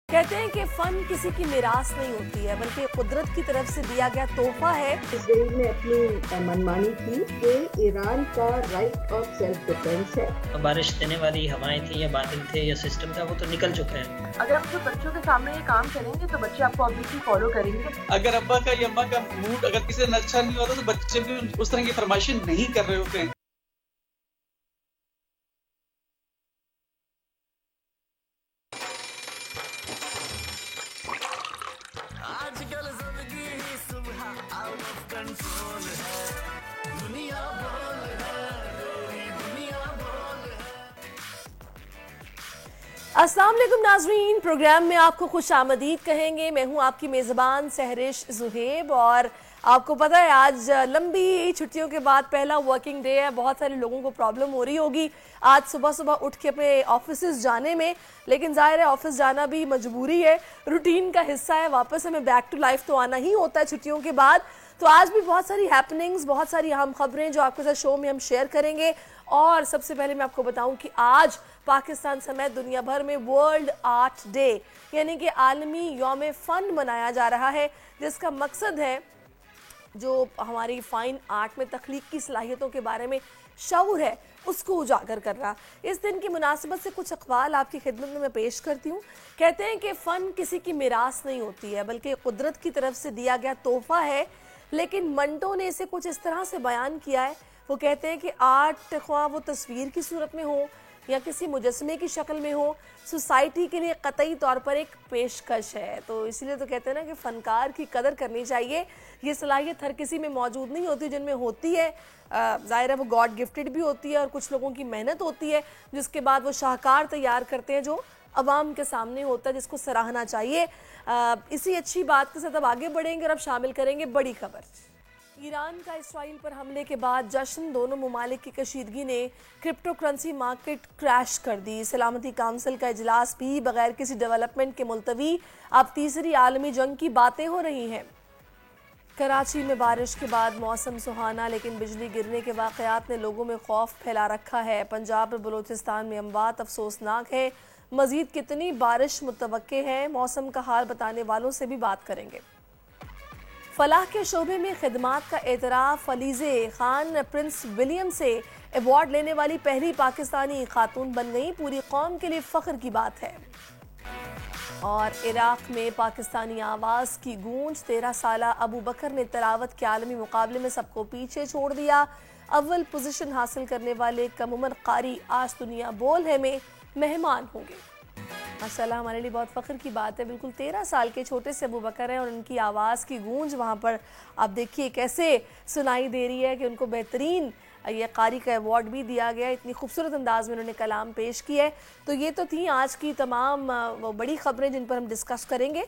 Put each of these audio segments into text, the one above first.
कहते हैं कि फन किसी की मिरास नहीं होती है बल्कि कुदरत की तरफ से दिया गया तोहफा है। इसराइल ने अपनी मनमानी की कि ईरान का राइट ऑफ सेल्फ डिफेंस है। बारिश देने वाली हवाएं थी या बादल थे या सिस्टम था, वो तो निकल चुका है। अगर आप जो बच्चों के सामने ये काम करेंगे तो बच्चे आपको ऑब्वियसली फॉलो करेंगे। अगर अब्बा का या अम्मा का मूड अगर किसी दिन अच्छा नहीं होता तो बच्चे भी उस तरह की फरमाइशें नहीं कर रहे होते हैं। अस्सलाम वालेकुम नाजरीन, प्रोग्राम में आपको खुश आमदीद कहेंगे। मैं हूं आपकी मेज़बान सहरिश जुहेब और आपको पता है आज लंबी छुट्टियों के बाद पहला वर्किंग डे है। बहुत सारे लोगों को प्रॉब्लम हो रही होगी आज सुबह सुबह उठ के अपने ऑफिस जाने में, लेकिन जाहिर है ऑफिस जाना भी मजबूरी है, रूटीन का हिस्सा है। वापस हमें बैक टू लाइफ तो आना ही होता है छुट्टियों के बाद। तो आज भी बहुत सारी हैपनिंग्स, बहुत सारी अहम खबरें जो आपके साथ शो में हम शेयर करेंगे। और सबसे पहले मैं आपको बताऊं कि आज पाकिस्तान समेत दुनिया भर में वर्ल्ड आर्ट डे यानी कि आलमी यौम फ़न मनाया जा रहा है, जिसका मकसद है जो हमारी फ़ाइन आर्ट में तख्लीकी सलाहियतों के बारे में शऊर है उसको उजागर कर रहा। इस दिन की मुनासिबत से कुछ अक़वाल आपकी खिदमत में मैं पेश करती हूँ। कहते हैं कि फ़न किसी की मिरास नहीं होती है बल्कि कुदरत की तरफ से दिया गया तोहफ़ा है, लेकिन मंटो ने इसे कुछ इस तरह से बयान किया है। वो कहते हैं कि आर्ट ख्वाह वो तस्वीर की सूरत में हो या किसी मुजस्मे की शक्ल में हो, सोसाइटी के लिए कतई तौर पर एक पेशकश है। तो इसलिए तो कहते हैं ना कि फ़नकार की कदर करनी चाहिए। ये सलाहियत हर किसी में मौजूद नहीं होती, जिनमें होती है ज़ाहिर है वो गॉड गिफ्टेड भी होती है और कुछ लोगों की मेहनत होती है जिसके बाद वो शाहकार तैयार करते हैं जो अवाम के सामने होता है, जिसको सराहना चाहिए। इसी अच्छी बात के साथ अब आगे बढ़ेंगे और अब शामिल करेंगे बड़ी खबर। ईरान का इसराइल पर हमले के बाद जश्न, दोनों ममालिक की कशीदगी ने क्रिप्टो करेंसी मार्केट क्रैश कर दी। सलामती काउंसिल का इजलास भी बगैर किसी डेवलपमेंट के मुलतवी। अब तीसरी आलमी जंग की बातें हो रही हैं। कराची में बारिश के बाद मौसम सुहाना, लेकिन बिजली गिरने के वाक़यात ने लोगों में खौफ फैला रखा है। पंजाब और बलूचिस्तान में अमवात अफसोसनाक है। मज़ीद कितनी बारिश मुतवक्के है, मौसम का हाल बताने वालों से भी बात करेंगे। फलाह के शोबे में खिदमात का एतराफ़, फलीज़े खान प्रिंस विलियम से अवार्ड लेने वाली पहली पाकिस्तानी खातून बन गई। पूरी कौम के लिए फ़ख्र की बात है। और इराक़ में पाकिस्तानी आवाज़ की गूंज, 13 साला अबू बकर ने तिलावत के आलमी मुकाबले में सबको पीछे छोड़ दिया। अव्वल पोजीशन हासिल करने वाले कम उम्र कारी आज दुनिया बोल है में मेहमान होंगे। माशाल्लाह, हमारे लिए बहुत फ़ख्र की बात है। बिल्कुल 13 साल के छोटे से अबू बकर हैं और उनकी आवाज़ की गूंज वहाँ पर आप देखिए कैसे सुनाई दे रही है कि उनको बेहतरीन ये कारी का अवार्ड भी दिया गया। इतनी खूबसूरत अंदाज में उन्होंने कलाम पेश किया है। तो ये तो थी आज की तमाम वो बड़ी ख़बरें जिन पर हम डिस्कस करेंगे।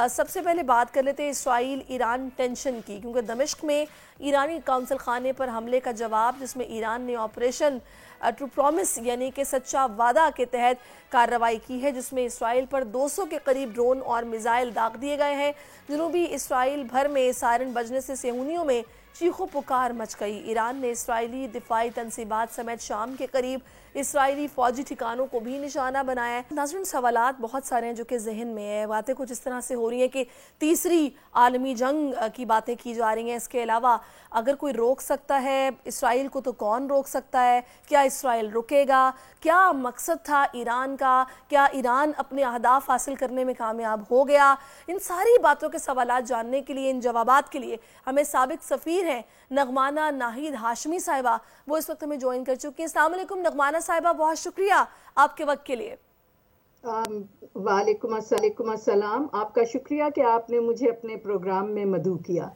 सबसे पहले बात कर लेते हैं इसराइल ईरान टेंशन की, क्योंकि दमिश्क में ईरानी काउंसिल खाने पर हमले का जवाब, जिसमें ईरान ने ऑपरेशन ट्रू प्रॉमिस यानी कि सच्चा वादा के तहत कार्रवाई की है, जिसमें इसराइल पर 200 के करीब ड्रोन और मिसाइल दाग दिए गए हैं। जनूबी इसराइल भर में सायरन बजने से सेहूनियों में चीखो पुकार मच गई। ईरान ने इसराइली दिफाई तनसीबात समेत शाम के करीब इसराइली फौजी ठिकानों को भी निशाना बनाया है। नाज़रीन, सवालात बहुत सारे हैं जो कि जहन में है। बातें कुछ इस तरह से हो रही हैं कि तीसरी आलमी जंग की बातें की जा रही हैं। इसके अलावा अगर कोई रोक सकता है इसराइल को तो कौन रोक सकता है? क्या इसराइल रुकेगा? क्या मकसद था ईरान का? क्या ईरान अपने अहदाफ हासिल करने में कामयाब हो गया? इन सारी बातों के सवालात जानने के लिए, इन जवाबात के लिए हमें साबिक सफ़ीर हैं नगमाना नाहिद हाशमी साहिबा, वो इस वक्त हमें ज्वाइन कर चुकी हैं। अस्सलाम वालेकुम नगमाना साहिबा, बहुत शुक्रिया आपके वक्त के लिए। वालेकुम अस्सलाम, आपका शुक्रिया कि आपने मुझे अपने प्रोग्राम में मदऊ किया।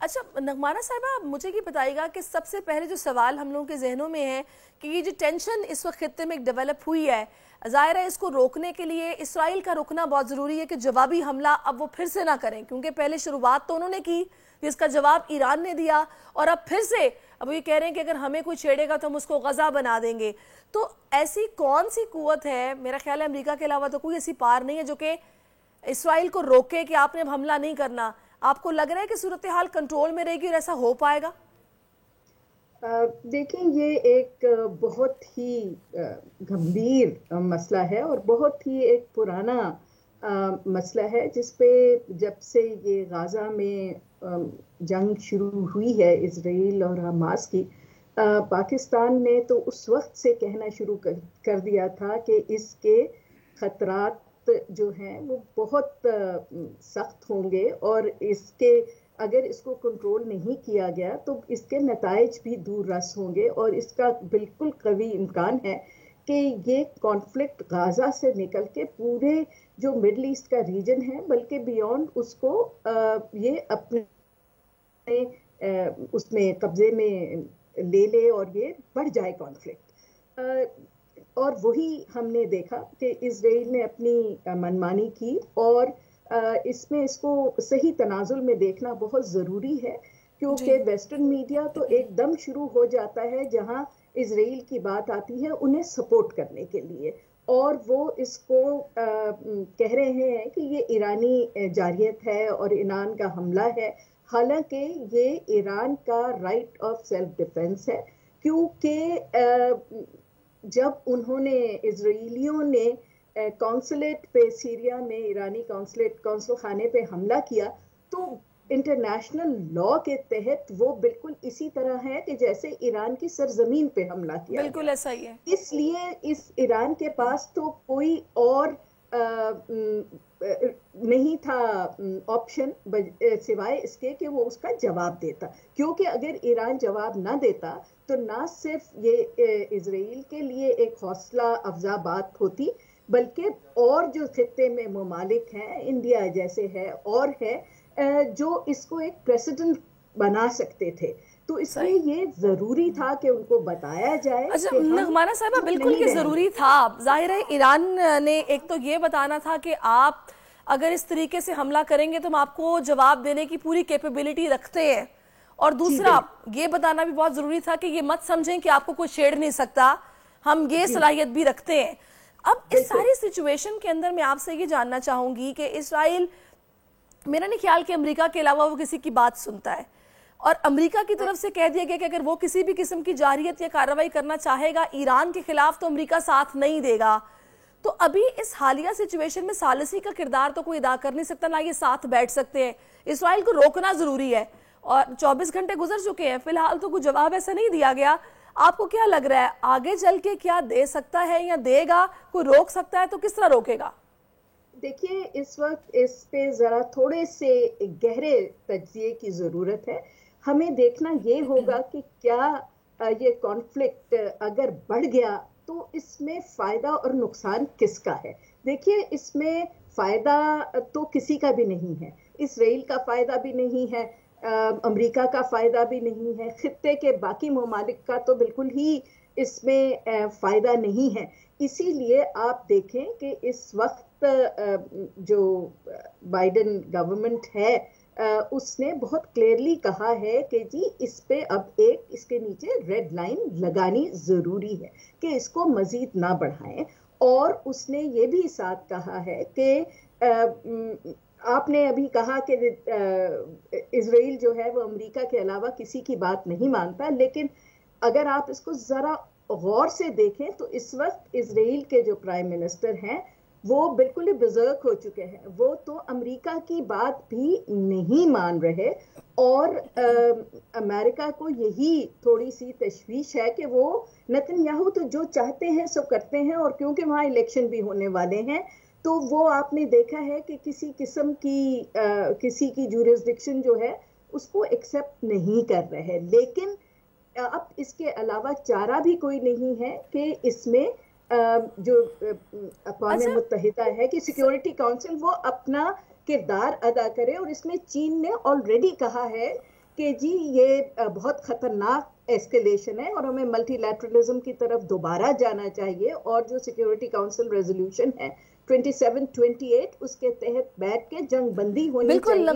अच्छा नगमाना साहिबा, मुझे ये बताइएगा कि सबसे पहले जो सवाल हम लोगों के जहनों में है कि ये जो टेंशन इस वक्त खित्ते में डेवलप हुई है, ज़ाहिर है इसको रोकने के लिए इसराइल का रुकना बहुत ज़रूरी है कि जवाबी हमला अब वो फिर से ना करें, क्योंकि पहले शुरुआत तो उन्होंने की जिसका जवाब ईरान ने दिया और अब फिर से अब ये कह रहे हैं कि अगर हमें कोई छेड़ेगा तो हम उसको गज़ा बना देंगे। तो ऐसी कौन सी कुव्वत है, मेरा ख्याल है अमेरिका के अलावा तो कोई ऐसी पार नहीं है जो कि इसराइल को रोके कि आपने अब हमला नहीं करना। आपको लग रहा है कि सूरत हाल कंट्रोल में रहेगी और ऐसा हो पाएगा? देखें, ये एक बहुत ही गंभीर मसला है और बहुत ही एक पुराना मसला है जिसपे जब से ये गाजा में जंग शुरू हुई है इजराइल और हमास की, पाकिस्तान ने तो उस वक्त से कहना शुरू कर दिया था कि इसके खतरात जो हैं वो बहुत सख्त होंगे और इसके अगर इसको कंट्रोल नहीं किया गया तो इसके नताइज भी दूर रस होंगे और इसका बिल्कुल कवी इम्कान है कि ये कॉन्फ्लिक्ट गाजा से निकल के पूरे जो मिडल ईस्ट का रीजन है बल्कि बियॉन्ड उसको ये अपने उसमें कब्जे में ले और ये बढ़ जाए कॉन्फ्लिक्ट। और वही हमने देखा कि इजराइल ने अपनी मनमानी की और इसमें इसको सही तनाजुल में देखना बहुत ज़रूरी है क्योंकि वेस्टर्न मीडिया तो एकदम शुरू हो जाता है जहां इजराइल की बात आती है उन्हें सपोर्ट करने के लिए और वो इसको कह रहे हैं कि ये ईरानी जारियत है और ईरान का हमला है, हालांकि ये ईरान का राइट ऑफ सेल्फ डिफेंस है क्योंकि जब उन्होंने इजराइलियों ने कौंसलेट पे सीरिया में ईरानी कौंसल खाने पे हमला किया तो इंटरनेशनल लॉ के तहत वो बिल्कुल इसी तरह है कि जैसे ईरान की सरजमीन पे हमला किया। बिल्कुल ऐसा ही है। इसलिए इस ईरान के पास तो कोई और नहीं था ऑप्शन सिवाय इसके कि वो उसका जवाब देता, क्योंकि अगर ईरान जवाब ना देता तो ना सिर्फ ये इजराइल के लिए एक हौसला अफजा बात होती बल्कि और जो खित्ते में ममालिक हैं, इंडिया जैसे है और है, जो इसको एक प्रेसिडेंट बना सकते थे। तो इसलिए ये जरूरी था कि उनको बताया जाए। अच्छा नगमाना साहिबा, बिल्कुल ये जरूरी था। जाहिर है ईरान ने एक तो ये बताना था कि आप अगर इस तरीके से हमला करेंगे तो हम आपको जवाब देने की पूरी कैपेबिलिटी रखते हैं, और दूसरा ये बताना भी बहुत जरूरी था कि ये मत समझें कि आपको कोई छेड़ नहीं सकता, हम ये सलाहियत भी रखते हैं। अब इस सारी सिचुएशन के अंदर मैं आपसे ये जानना चाहूंगी कि इजराइल, मेरा नहीं ख्याल कि अमेरिका के अलावा वो किसी की बात सुनता है, और अमेरिका की तरफ से कह दिया गया कि अगर वो किसी भी किस्म की जारियत या कार्रवाई करना चाहेगा ईरान के खिलाफ तो अमेरिका साथ नहीं देगा। तो अभी इस हालिया सिचुएशन में सालिसी का किरदार तो कोई अदा कर नहीं सकता, ना ये साथ बैठ सकते हैं। इजराइल को रोकना जरूरी है और 24 घंटे गुजर चुके हैं, फिलहाल तो कोई जवाब ऐसा नहीं दिया गया। आपको क्या लग रहा है आगे चल के क्या दे सकता है या देगा, कोई रोक सकता है तो किस तरह रोकेगा? देखिए इस वक्त इस पे जरा थोड़े से गहरे तज्जिए की जरूरत है। हमें देखना ये होगा कि क्या ये कॉन्फ्लिक्ट अगर बढ़ गया तो इसमें फायदा और नुकसान किसका है। देखिए इसमें फायदा तो किसी का भी नहीं है, इजराइल का फायदा भी नहीं है, अमेरिका का फायदा भी नहीं है, खित्ते के बाकी ममालिक का तो बिल्कुल ही इसमें फायदा नहीं है। इसीलिए आप देखें कि इस वक्त जो बाइडेन गवर्नमेंट है उसने बहुत क्लियरली कहा है कि जी इस पे अब एक इसके नीचे रेड लाइन लगानी जरूरी है कि इसको मजीद ना बढ़ाएं, और उसने ये भी साथ कहा है कि आपने अभी कहा कि इजराइल जो है वो अमेरिका के अलावा किसी की बात नहीं मानता, लेकिन अगर आप इसको जरा गौर से देखें तो इस वक्त इजराइल के जो प्राइम मिनिस्टर हैं वो बिल्कुल ही बुजुर्ग हो चुके हैं, वो तो अमेरिका की बात भी नहीं मान रहे, और अमेरिका को यही थोड़ी सी तशवीश है कि वो नेतन्याहू तो जो चाहते हैं सो करते हैं, और क्योंकि वहाँ इलेक्शन भी होने वाले हैं तो वो आपने देखा है कि किसी किस्म की किसी की जुरिस्डिक्शन जो है उसको एक्सेप्ट नहीं कर रहे। लेकिन अब इसके अलावा चारा भी कोई नहीं है कि इसमें जो अक़वाम मुत्तहिदा है कि सिक्योरिटी काउंसिल वो अपना किरदार अदा करे, और इसमें चीन ने ऑलरेडी कहा है कि जी ये बहुत खतरनाक एस्केलेशन है और हमें मल्टीलैटरलिज्म की तरफ दोबारा जाना चाहिए, और जो सिक्योरिटी काउंसिल रेजोल्यूशन है 2728 उसके तहत बैठ के जंग बंदी होनी चाहिए।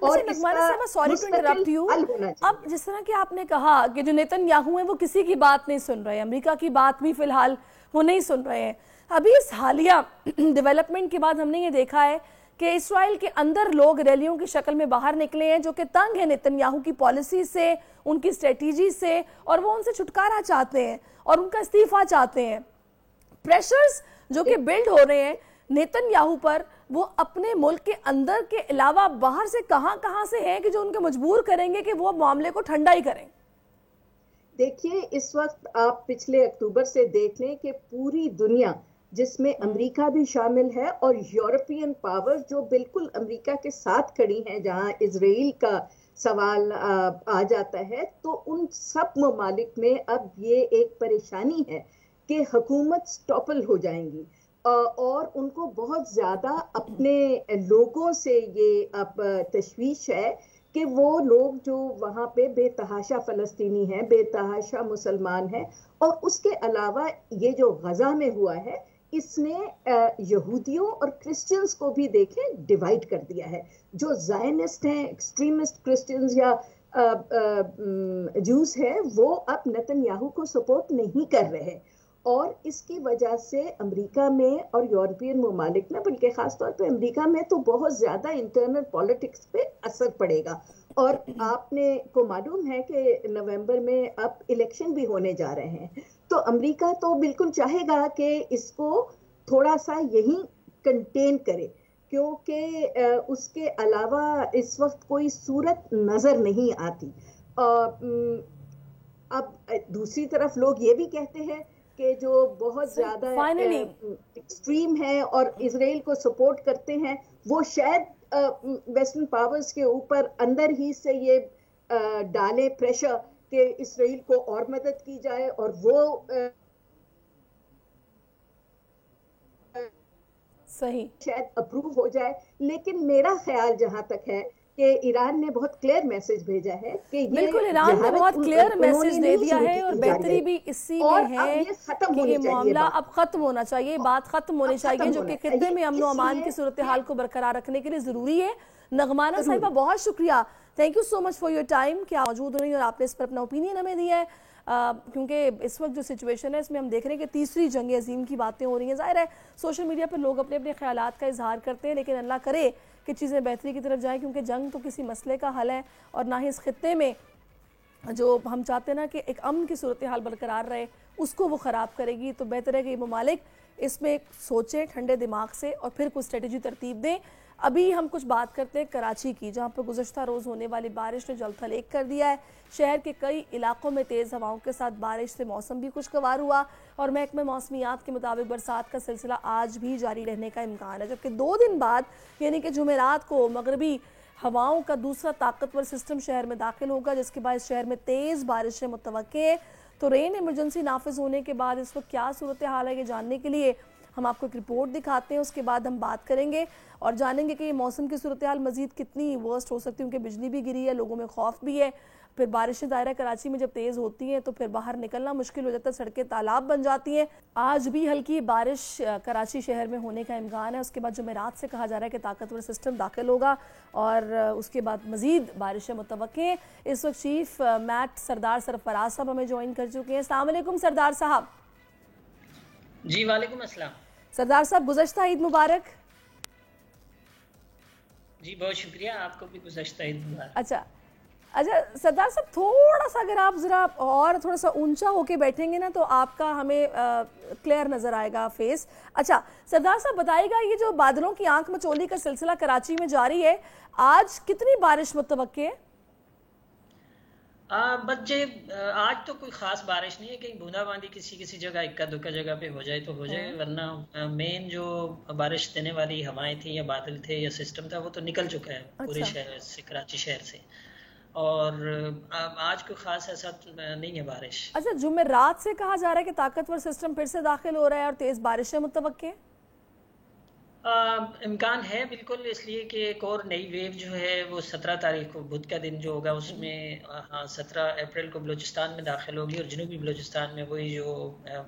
और सॉरी टू इंटरप्ट यू, अब जिस तरह कि आपने कहा कि जो नेतन्याहू है वो किसी की बात नहीं सुन रहे, अमेरिका की बात भी फिलहाल वो नहीं सुन रहे हैं। अभी इस हालिया डेवलपमेंट के बाद हमने ये देखा है कि इस्राइल के अंदर लोग रैलियों की शक्ल में बाहर निकले हैं जो कि तंग है नेतन्याहू की पॉलिसी से, उनकी स्ट्रेटेजी से, और वो उनसे छुटकारा चाहते हैं और उनका इस्तीफा चाहते हैं। प्रेशर्स जो कि बिल्ड हो रहे हैं, नेतन्याहू पर वो अपने मुल्क के अंदर के अलावा बाहर से कहां से हैं कि जो उनको मजबूर करेंगे कि वो मामले को ठंडा ही करें? देखिए, इस वक्त आप पिछले अक्टूबर से देख लें कि पूरी दुनिया, जिसमें अमेरिका भी शामिल है और यूरोपियन पावर्स जो बिल्कुल अमेरिका के साथ खड़ी हैं, जहां इजराइल का सवाल आ जाता है, तो उन सब ममालिक में अब ये एक परेशानी है कि हुकूमत टॉपल हो जाएंगी और उनको बहुत ज्यादा अपने लोगों से ये अब तशवीश है कि वो लोग जो वहाँ पे बेतहाशा फ़लस्तीनी हैं, बेतहाशा मुसलमान हैं, और उसके अलावा ये जो गजा में हुआ है, इसने यहूदियों और क्रिश्चियंस को भी देखें डिवाइड कर दिया है। जो ज़ायनिस्ट हैं, एक्सट्रीमिस्ट क्रिश्चियंस या जूस हैं, वो अब नेतन्याहू को सपोर्ट नहीं कर रहे और इसकी वजह से अमेरिका में और यूरोपियन ममालिक में, बल्कि खासतौर पे अमेरिका में तो बहुत ज़्यादा इंटरनल पॉलिटिक्स पे असर पड़ेगा। और आपने को मालूम है कि नवंबर में अब इलेक्शन भी होने जा रहे हैं, तो अमेरिका तो बिल्कुल चाहेगा कि इसको थोड़ा सा यहीं कंटेन करे, क्योंकि उसके अलावा इस वक्त कोई सूरत नज़र नहीं आती। अब दूसरी तरफ लोग ये भी कहते हैं कि जो बहुत ज्यादा एक्सट्रीम है और इजराइल को सपोर्ट करते हैं, वो शायद वेस्टर्न पावर्स के ऊपर अंदर ही से ये डाले प्रेशर कि इजराइल को और मदद की जाए और वो सही शायद अप्रूव हो जाए। लेकिन मेरा ख्याल जहां तक है कि ईरान ने बहुत क्लियर मैसेज भेजा है कि ये बिल्कुल ईरान ने बहुत क्लियर मैसेज दे दिया है और बेहतरी भी इसी में है कि ये मामला अब खत्म होना चाहिए, बात खत्म होनी चाहिए, जो कि खित्ते में अमन अमान की सूरत हाल को बरकरार रखने के लिए जरूरी है। नगमाना साहिबा, बहुत शुक्रिया, thank you so much for your time कि आप मौजूद रही और आपने इस पर अपना ओपिनियन हमें दिया है, क्योंकि इस वक्त जो सिचुएशन है इसमें हम देख रहे हैं कि तीसरी जंग अजीम की बातें हो रही हैं। जाहिर है सोशल मीडिया पर लोग अपने अपने ख्यालात का इजहार करते हैं, लेकिन अल्लाह करे कि चीज़ें बेहतरी की तरफ जाएं, क्योंकि जंग तो किसी मसले का हल है और ना ही इस खित्ते में जो हम चाहते हैं ना कि एक अमन की सूरत हाल बरकरार रहे, उसको वो ख़राब करेगी। तो बेहतर है कि ये ममालिक इसमें सोचें ठंडे दिमाग से और फिर कुछ स्ट्रेटजी तरतीब दें। अभी हम कुछ बात करते हैं कराची की, जहां पर गुज़श्ता रोज़ होने वाली बारिश ने जलथल एक कर दिया है। शहर के कई इलाकों में तेज़ हवाओं के साथ बारिश से मौसम भी खुशगवार हुआ और महकमे मौसमियात के मुताबिक बरसात का सिलसिला आज भी जारी रहने का इम्कान है, जबकि 2 दिन बाद यानी कि जुमेरात को मगरबी हवाओं का दूसरा ताकतवर सिस्टम शहर में दाखिल होगा, जिसके बाद शहर में तेज़ बारिशें मुतवक्के है। तो रेन इमरजेंसी नाफिज होने के बाद इस वक्त क्या सूरत हाल है, ये जानने के लिए हम आपको एक रिपोर्ट दिखाते हैं, उसके बाद हम बात करेंगे और जानेंगे कि ये मौसम की सूरत हाल मजीद कितनी वर्स्ट हो सकती है, क्योंकि बिजली भी गिरी है, लोगों में खौफ भी है। फिर बारिशें दायरा कराची में जब तेज़ होती हैं तो फिर बाहर निकलना मुश्किल हो जाता है, सड़कें तालाब बन जाती हैं। आज भी हल्की बारिश कराची शहर में होने का इम्कान है। उसके बाद जुमेरात से कहा जा रहा है कि ताकतवर सिस्टम दाखिल होगा और उसके बाद मजीद बारिशें मुतवक्के हैं। इस वक्त चीफ मैट सरदार सरफराज साहब हमें ज्वाइन कर चुके हैं। अस्सलाम वालेकुम सरदार साहब। जी वालेकुम अस्सलाम। सरदार साहब, गुज़श्ता ईद मुबारक। जी बहुत शुक्रिया, आपको भी गुज़श्ता ईद मुबारक। अच्छा सरदार साहब, थोड़ा सा अगर आप ज़रा और थोड़ा सा ऊंचा होके बैठेंगे ना तो आपका हमें क्लियर नज़र आएगा फेस। अच्छा सरदार साहब बताइएगा, ये जो बादलों की आंख मचोली का सिलसिला कराची में जारी है, आज कितनी बारिश मुतवक्के है? बच्चे आज तो कोई खास बारिश नहीं है, कहीं बूंदाबांदी किसी किसी जगह इक्का दुक्का जगह पे हो जाए तो हो जाए, वरना मेन जो बारिश देने वाली हवाएं थी या बादल थे या सिस्टम था वो तो निकल चुका है पूरे शहर से, कराची शहर से, और आज कोई खास ऐसा नहीं है बारिश। अच्छा, जुमेरात से कहा जा रहा है कि ताकतवर सिस्टम फिर से दाखिल हो रहा है और तेज बारिशें मुतवक्के? इम्कान है बिल्कुल, इसलिए कि एक और नई वेव जो है वो 17 तारीख को बुध का दिन जो होगा उसमें 17 अप्रैल को बलूचिस्तान में दाखिल होगी और जनूबी बलूचिस्तान में वही जो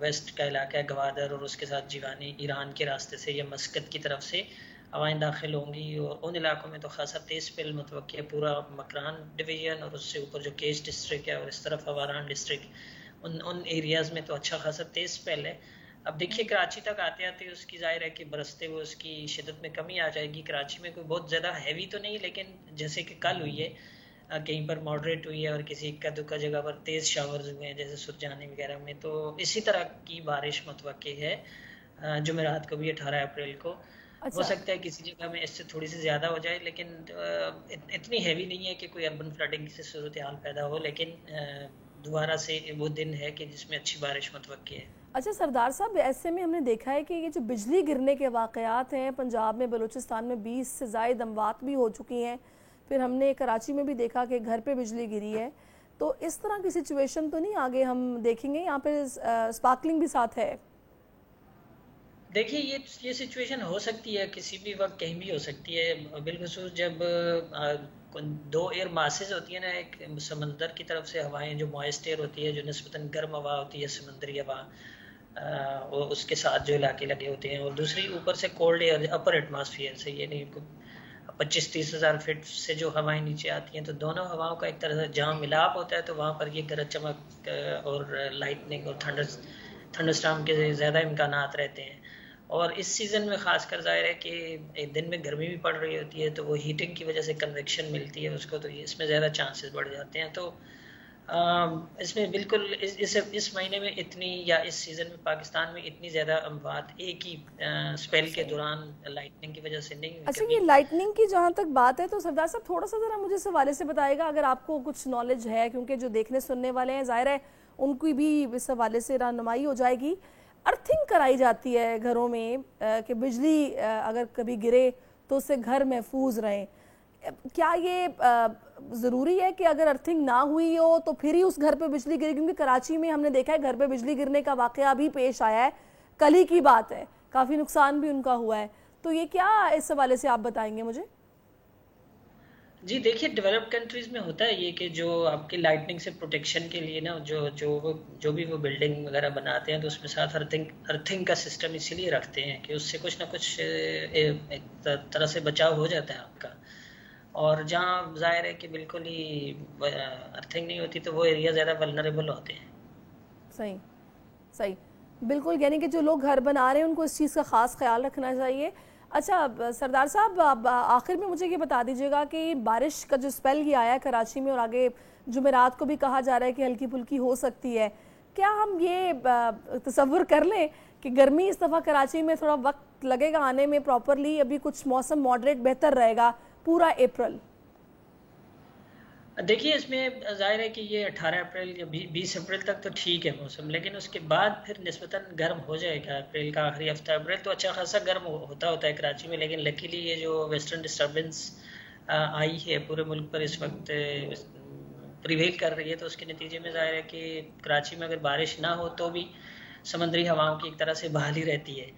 वेस्ट का इलाका है गवादर और उसके साथ जीवानी ईरान के रास्ते से या मस्कत की तरफ से हवाएं दाखिल होंगी और उन इलाकों में तो खासा तेज़ स्पेल मुतवक्की है। पूरा मकरान डिवीजन और उससे ऊपर जो केस डिस्ट्रिक्ट है और इस तरफ हवारान डिस्ट्रिक्ट, उन एरियाज़ में तो अच्छा खासा तेज़ स्पेल है। अब देखिए कराची तक आते आते उसकी जाहिर है कि बरसते हुए उसकी शिद्दत में कमी आ जाएगी। कराची में कोई बहुत ज़्यादा हैवी तो नहीं, लेकिन जैसे कि कल हुई है कहीं पर मॉडरेट हुई है और किसी इक्का दुक्का जगह पर तेज़ शावर्स हुए हैं जैसे सुरजानी वगैरह में, तो इसी तरह की बारिश मुतवक्की है जुमेरात को भी 18 अप्रैल को। हो अच्छा। सकता है किसी जगह में इससे थोड़ी सी ज़्यादा हो जाए, लेकिन इतनी हैवी नहीं है कि कोई अर्बन फ्लडिंग से सूरत हाल पैदा हो, लेकिन दोबारा से वो दिन है कि जिसमें अच्छी बारिश मुतवक्की है। अच्छा सरदार साहब, ऐसे में हमने देखा है कि ये जो बिजली गिरने के वाक़यात हैं पंजाब में, बलूचिस्तान में 20 से ज़ायद अमवात भी हो चुकी हैं, फिर हमने कराची में भी देखा कि घर पे बिजली गिरी है, तो इस तरह की सिचुएशन तो नहीं आगे हम देखेंगे? यहाँ पे स्पार्कलिंग भी साथ है। देखिए ये सिचुएशन हो सकती है, किसी भी वक्त कहीं भी हो सकती है, बिलखसूस जब दो एयर मासेस होती है ना, एक समंदर की तरफ से हवाएं जो मॉइस्ट एयर होती है, जो निस्बतन गर्म हवा होती है, समंदरी हवा, और उसके साथ जो इलाके लगे होते हैं, और दूसरी ऊपर से कोल्ड एयर अपर एटमॉस्फेयर से, ये नहीं 25-30 हज़ार फीट से जो हवाएं नीचे आती हैं, तो दोनों हवाओं का एक तरह से जहाँ मिलाप होता है तो वहाँ पर ये गरज चमक और लाइटनिंग और थंडरस्टॉर्म के ज़्यादा इम्कानात रहते हैं। और इस सीज़न में ख़ासकर ज़ाहिर है कि दिन में गर्मी भी पड़ रही होती है, तो वो हीटिंग की वजह से कन्वेक्शन मिलती है उसको, तो इसमें ज़्यादा चांसेस बढ़ जाते हैं। तो इसमें बिल्कुल इस महीने में इतनी, या इस सीज़न में पाकिस्तान में इतनी ज़्यादा अमवात एक ही स्पेल के दौरान लाइटनिंग की वजह से नहीं हुई। अच्छा, ये लाइटनिंग की जहाँ तक बात है तो सरदार साहब थोड़ा सा ज़रा मुझे इस हवाले से बताएगा, अगर आपको कुछ नॉलेज है, क्योंकि जो देखने सुनने वाले हैं ज़ाहिर है उनकी भी इस हवाले से रहनुमाई हो जाएगी। अर्थिंग कराई जाती है घरों में कि बिजली अगर कभी गिरे तो उससे घर महफूज रहें, क्या ये ज़रूरी है कि अगर अर्थिंग ना हुई हो तो फिर ही उस घर पे बिजली गिरे? क्योंकि कराची में हमने देखा है घर पे बिजली गिरने का वाक़या भी पेश आया है, कल ही की बात है, काफ़ी नुकसान भी उनका हुआ है, तो ये क्या इस हवाले से आप बताएंगे मुझे? जी देखिए, डेवलप्ड कंट्रीज़ में होता है ये कि जो आपकी लाइटनिंग से प्रोटेक्शन के लिए ना, जो भी वो बिल्डिंग वगैरह बनाते हैं, तो उसमें साथ अर्थिंग का सिस्टम इसीलिए रखते हैं कि उससे कुछ ना कुछ एक तरह से बचाव हो जाता है आपका। और जहाँ ज़ाहिर है कि बिल्कुल ही अर्थिंग नहीं होती तो वो एरिया ज़्यादा वल्नरेबल होते हैं। सही सही, बिल्कुल, यानी कि जो लोग घर बना रहे हैं उनको इस चीज़ का ख़ास ख्याल रखना चाहिए। अच्छा सरदार साहब, अब आखिर में मुझे ये बता दीजिएगा कि बारिश का जो स्पेल ये आया है कराची में और आगे जुमेरात को भी कहा जा रहा है कि हल्की फुल्की हो सकती है, क्या हम ये तसव्वुर कर लें कि गर्मी इस दफ़ा कराची में थोड़ा वक्त लगेगा आने में प्रॉपरली, अभी कुछ मौसम मॉडरेट बेहतर रहेगा पूरा अप्रैल? देखिए, इसमें ज़ाहिर है कि ये 18 अप्रैल या 20 अप्रैल तक तो ठीक है मौसम, लेकिन उसके बाद फिर निस्बतन गर्म हो जाएगा। अप्रैल का आखिरी हफ्ता, अप्रैल तो अच्छा खासा गर्म होता है कराची में, लेकिन लकीली ये जो वेस्टर्न डिस्टर्बेंस आई है पूरे मुल्क पर इस वक्त प्रिवेल कर रही है, तो उसके नतीजे में ज़ाहिर है कि कराची में अगर बारिश ना हो तो भी समंदरी हवाओं की एक तरह से बहाली रहती है।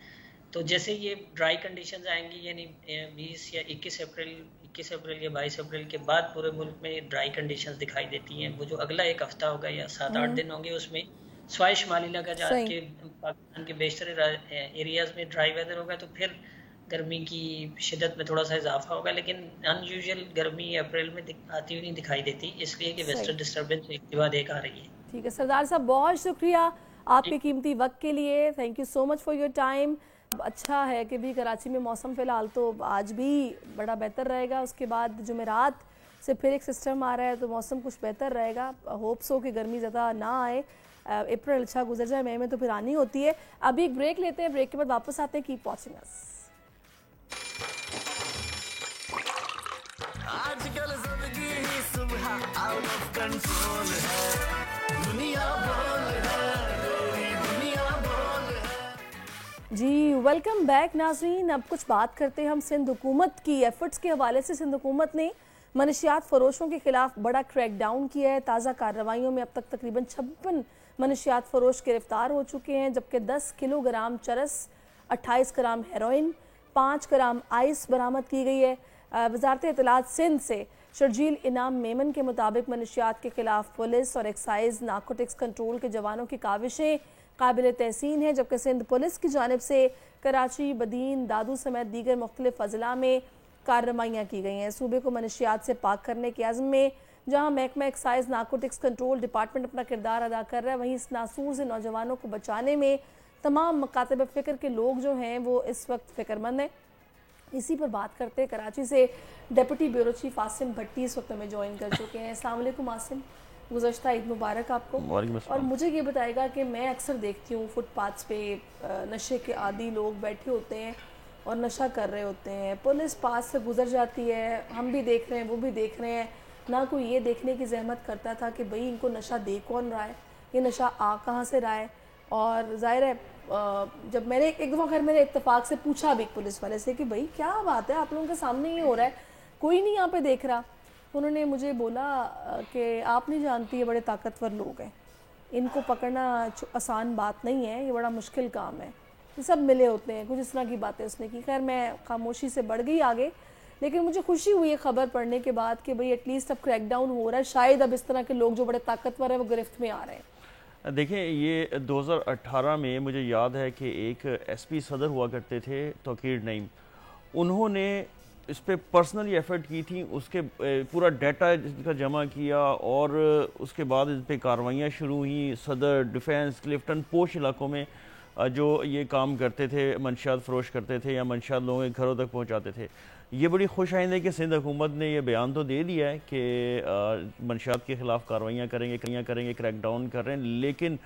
तो जैसे ये ड्राई कंडीशंस आएंगी, यानी 20 या 21 अप्रैल या 22 अप्रैल के बाद पूरे मुल्क में ड्राई कंडीशंस दिखाई देती हैं, वो जो अगला एक हफ्ता होगा या 7-8 दिन होंगे, उसमें स्वाय शुमाली लगाजात के पाकिस्तान के बेशतर एरियाज में ड्राई वेदर होगा, तो फिर गर्मी की शिदत में थोड़ा सा इजाफा होगा, लेकिन अनयूजुअल गर्मी अप्रैल में आती हुई नहीं दिखाई देती, इसलिए कि वेस्टर्न डिस्टर्बेंस एक के बाद एक आ रही है। ठीक है सरदार साहब, बहुत शुक्रिया आपके कीमती वक्त के लिए, thank you so much for your time. अच्छा है कि भी कराची में मौसम फ़िलहाल तो आज भी बड़ा बेहतर रहेगा, उसके बाद जुमेरात से फिर एक सिस्टम आ रहा है तो मौसम कुछ बेहतर रहेगा। होप्स हो कि गर्मी ज़्यादा ना आए, अप्रैल अच्छा गुजर जाए, मई में तो फिर आनी होती है। अभी एक ब्रेक लेते हैं, ब्रेक के बाद वापस आते हैं। Keep watching us. आजकल ज़िंदगी ही सुबह आउट ऑफ कंट्रोल है, दुनिया बोल है, दुनिया बोल है। जी वेलकम बैक नाज़रीन, अब कुछ बात करते हैं हम सिंध हुकूमत की एफर्ट्स के हवाले से। सिंध हुकूमत ने मनशियात फरोशों के खिलाफ बड़ा क्रैकडाउन किया है। ताज़ा कार्रवाइयों में अब तक तकरीबन 56 मनशियात फरोश गिरफ्तार हो चुके हैं, जबकि 10 किलोग्राम चरस, 28 ग्राम हेरोइन, 5 ग्राम आइस बरामद की गई है। वजारत इत्तलात सिंध से शर्जील इनाम मेमन के मुताबिक मनशियात के खिलाफ पुलिस और एक्साइज नारकोटिक्स कंट्रोल के जवानों की काविशें काबिल तहसीन है, जबकि सिंध पुलिस की जानिब से कराची, बदीन, दादू समेत दीगर मुख्तलिफ अजला में कार्रवाइयाँ की गई हैं। सूबे को मनशियात से पाक करने के आज़म में जहाँ महकमा एक्साइज नारकोटिक्स कंट्रोल डिपार्टमेंट अपना किरदार अदा कर रहा है, वहीं इस नासूर से नौजवानों को बचाने में तमाम मकातब फ़िक्र के लोग जो हैं वो इस वक्त फ़िक्रमंद हैं। इसी पर बात करते हैं, कराची से डिप्टी ब्यूरो चीफ आसिम भट्टी इस वक्त हमें ज्वाइन कर चुके हैं। अस्सलाम वालेकुम आसिम। गुज़श्ता ईद मुबारक आपको। और मुझे ये बताएगा कि मैं अक्सर देखती हूँ फुटपाथ्स पे नशे के आदी लोग बैठे होते हैं और नशा कर रहे होते हैं, पुलिस पास से गुजर जाती है, हम भी देख रहे हैं, वो भी देख रहे हैं, ना कोई ये देखने की जहमत करता था कि भाई इनको नशा दे कौन रहा है, ये नशा आ कहाँ से रहा है। और ज़ाहिर है जब मैंने एक दफ़ा खैर मैंने इत्तेफाक से पूछा भी पुलिस वाले से कि भाई क्या बात है, आप लोगों के सामने ये हो रहा है, कोई नहीं यहाँ पे देख रहा। उन्होंने मुझे बोला कि आप नहीं जानती, ये बड़े ताकतवर लोग हैं, इनको पकड़ना आसान बात नहीं है, ये बड़ा मुश्किल काम है, ये सब मिले होते हैं, कुछ इस तरह की बातें उसने की। खैर मैं खामोशी से बढ़ गई आगे, लेकिन मुझे खुशी हुई है खबर पढ़ने के बाद कि भाई एटलीस्ट अब क्रैकडाउन हो रहा है, शायद अब इस तरह के लोग जो बड़े ताकतवर हैं वो गिरफ्त में आ रहे हैं। देखें, ये 2018 में मुझे याद है कि एक एसपी सदर हुआ करते थे तौकीर नईम, उन्होंने इस पर पर्सनली एफर्ट की थी, उसके पूरा डाटा इसका जमा किया और उसके बाद इस पर कार्रवाइयाँ शुरू हुई। सदर, डिफेंस, क्लिफ्टन, पोश इलाकों में जो ये काम करते थे, मंशियात फरोश करते थे या मंशियात लोगों के घरों तक पहुँचाते थे। ये बड़ी खुश आइंद है कि सिंध हुकूमत ने यह बयान तो दे दिया है कि मंशियात के ख़िलाफ़ कार्रवाइयाँ करेंगे, क्रैकडाउन कर रहे हैं, लेकिन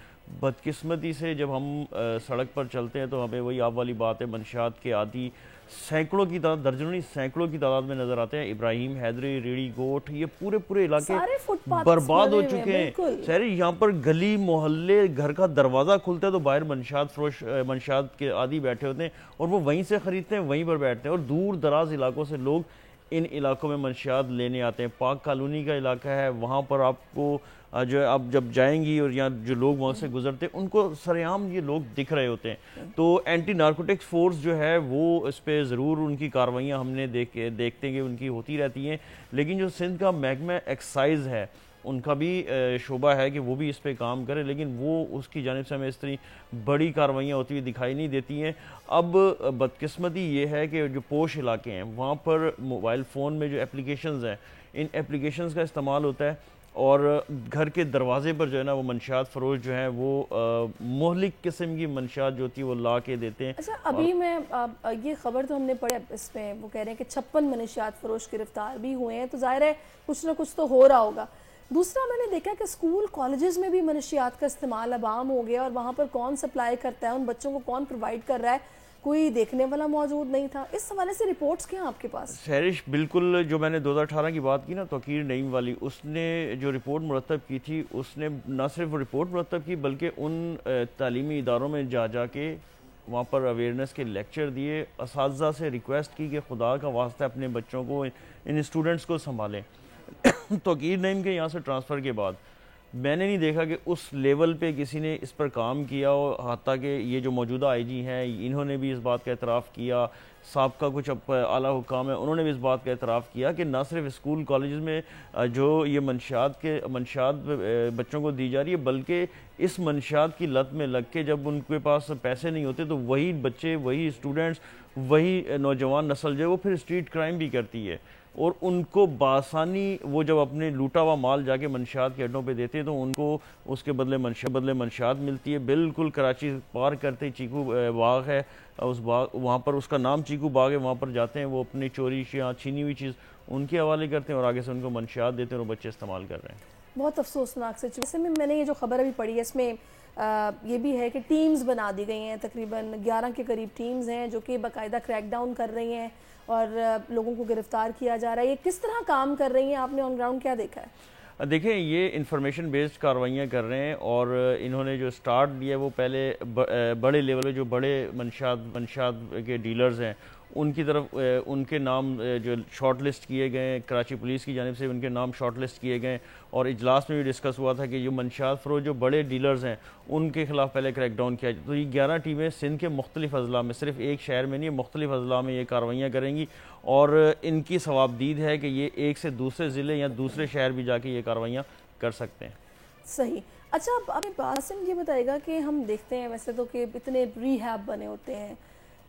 बदकिस्मती से जब हम सड़क पर चलते हैं तो हमें वही आप वाली बात है, मंशियात के आदि सैकड़ों की तादाद, दर्जनों नहीं सैकड़ों की तादाद में नजर आते हैं। इब्राहिम, हैदरी, रेड़ी, गोट, ये पूरे इलाके बर्बाद हो चुके हैं। सारे यहाँ पर गली मोहल्ले, घर का दरवाज़ा खुलता है तो बाहर मंशियात के आदि बैठे होते हैं और वो वहीं से ख़रीदते हैं, वहीं पर बैठते हैं। और दूर दराज इलाकों से लोग इन इलाकों में मंशियात लेने आते हैं। पाक कॉलोनी का इलाका है, वहाँ पर आपको जो आप जब जाएंगी और यहाँ जो लोग वहाँ से गुजरते हैं उनको सरेआम ये लोग दिख रहे होते हैं। तो एंटी नारकोटिक्स फोर्स जो है वो इस पर ज़रूर उनकी कार्रवाइयाँ हमने देखते हैं कि उनकी होती रहती हैं, लेकिन जो सिंध का महकमा एक्साइज है उनका भी शोबा है कि वो भी इस पे काम करे, लेकिन वो उसकी जानिब से हमें इस तरह बड़ी कार्रवाइयाँ होती हुई दिखाई नहीं देती हैं। अब बदकिस्मती ये है कि जो पोश इलाके हैं वहाँ पर मोबाइल फ़ोन में जो एप्लीकेशंस हैं, इन एप्लीकेशंस का इस्तेमाल होता है और घर के दरवाजे पर जो है ना वो मंशियात फरोश जो हैं वो मोहलिक किस्म की मंशियात जो होती है वो ला के देते हैं। अच्छा, अभी मैं ये खबर तो हमने पढ़ी, इसमें वो कह रहे हैं कि 56 मंशियात फरोश गिरफ्तार भी हुए हैं, तो जाहिर है कुछ ना कुछ तो हो रहा होगा। दूसरा मैंने देखा कि स्कूल कॉलेजेस में भी मनशियात का इस्तेमाल अब आम हो गया और वहाँ पर कौन सप्लाई करता है, उन बच्चों को कौन प्रोवाइड कर रहा है, कोई देखने वाला मौजूद नहीं था। इस हवाले से रिपोर्ट्स क्या हैं आपके पास? सहरिश, बिल्कुल जो मैंने 2018 की बात की ना तौकीर नईम वाली, उसने जो रिपोर्ट मुरतब की थी, उसने न सिर्फ रिपोर्ट मुरतब की बल्कि उन तालीमी इदारों में जा के वहाँ पर अवेयरनेस के लेक्चर दिए, असातिज़ा से रिक्वेस्ट की कि खुदा का वास्ता अपने बच्चों को, इन स्टूडेंट्स को संभालें। तौकीर नईम के यहाँ से ट्रांसफ़र के बाद मैंने नहीं देखा कि उस लेवल पे किसी ने इस पर काम किया हो। हत्ता कि ये जो मौजूदा आईजी हैं इन्होंने भी इस बात का एतराफ़ किया, साबका कुछ आला हुकाम है उन्होंने भी इस बात का एतराफ़ किया कि ना सिर्फ स्कूल कॉलेज में जो ये मंशियात बच्चों को दी जा रही है, बल्कि इस मंशियात की लत में लग के जब उनके पास पैसे नहीं होते तो वही बच्चे, वही स्टूडेंट्स, वही नौजवान नस्ल जो है वो फिर स्ट्रीट क्राइम भी करती है और उनको बासानी वो जब अपने लूटा हुआ माल जाके मंशियात के अड्डों पे देते हैं तो उनको उसके बदले मंशियात मिलती है। बिल्कुल कराची पार करते ही चीकू बाग है, उस बाग वहाँ पर उसका नाम चीकू बाग है, वहाँ पर जाते हैं, वो अपनी चोरी या छीनी हुई चीज़ उनके हवाले करते हैं और आगे से उनको मंशियात देते हैं और बच्चे इस्तेमाल कर रहे हैं। बहुत अफसोसनाक सिचुएशन में मैंने ये जो खबर अभी पढ़ी है इसमें ये भी है कि टीम्स बना दी गई हैं, तकरीबन 11 के करीब टीम्स हैं जो कि बाकायदा क्रैकडाउन कर रही हैं और लोगों को गिरफ्तार किया जा रहा है। ये किस तरह काम कर रही हैं, आपने ऑन ग्राउंड क्या देखा है? देखें, ये इंफॉर्मेशन बेस्ड कार्रवाइयाँ कर रहे हैं और इन्होंने जो स्टार्ट दिया वो पहले बड़े लेवल पे जो बड़े मंशियात के डीलर्स हैं उनकी तरफ उनके नाम जो शॉर्ट लिस्ट किए गए, कराची पुलिस की जानिब से उनके नाम शॉर्ट लिस्ट किए गए और इजलास में भी डिस्कस हुआ था कि जो मंशियात फरोश जो बड़े डीलर्स हैं उनके खिलाफ पहले क्रैकडाउन किया जाए। तो ये 11 टीमें सिंध के मुख्तलिफ अजला में, सिर्फ एक शहर में नहीं, मुख्तलिफ अजला में ये कार्रवाइयाँ करेंगी और इनकी सवाबदीद है कि ये एक से दूसरे ज़िले या दूसरे शहर भी जाके ये कार्रवाइयाँ कर सकते हैं। सही। अच्छा, अब आपने बासिम ये बताएगा कि हम देखते हैं वैसे तो कि इतने रिहैब बने होते हैं,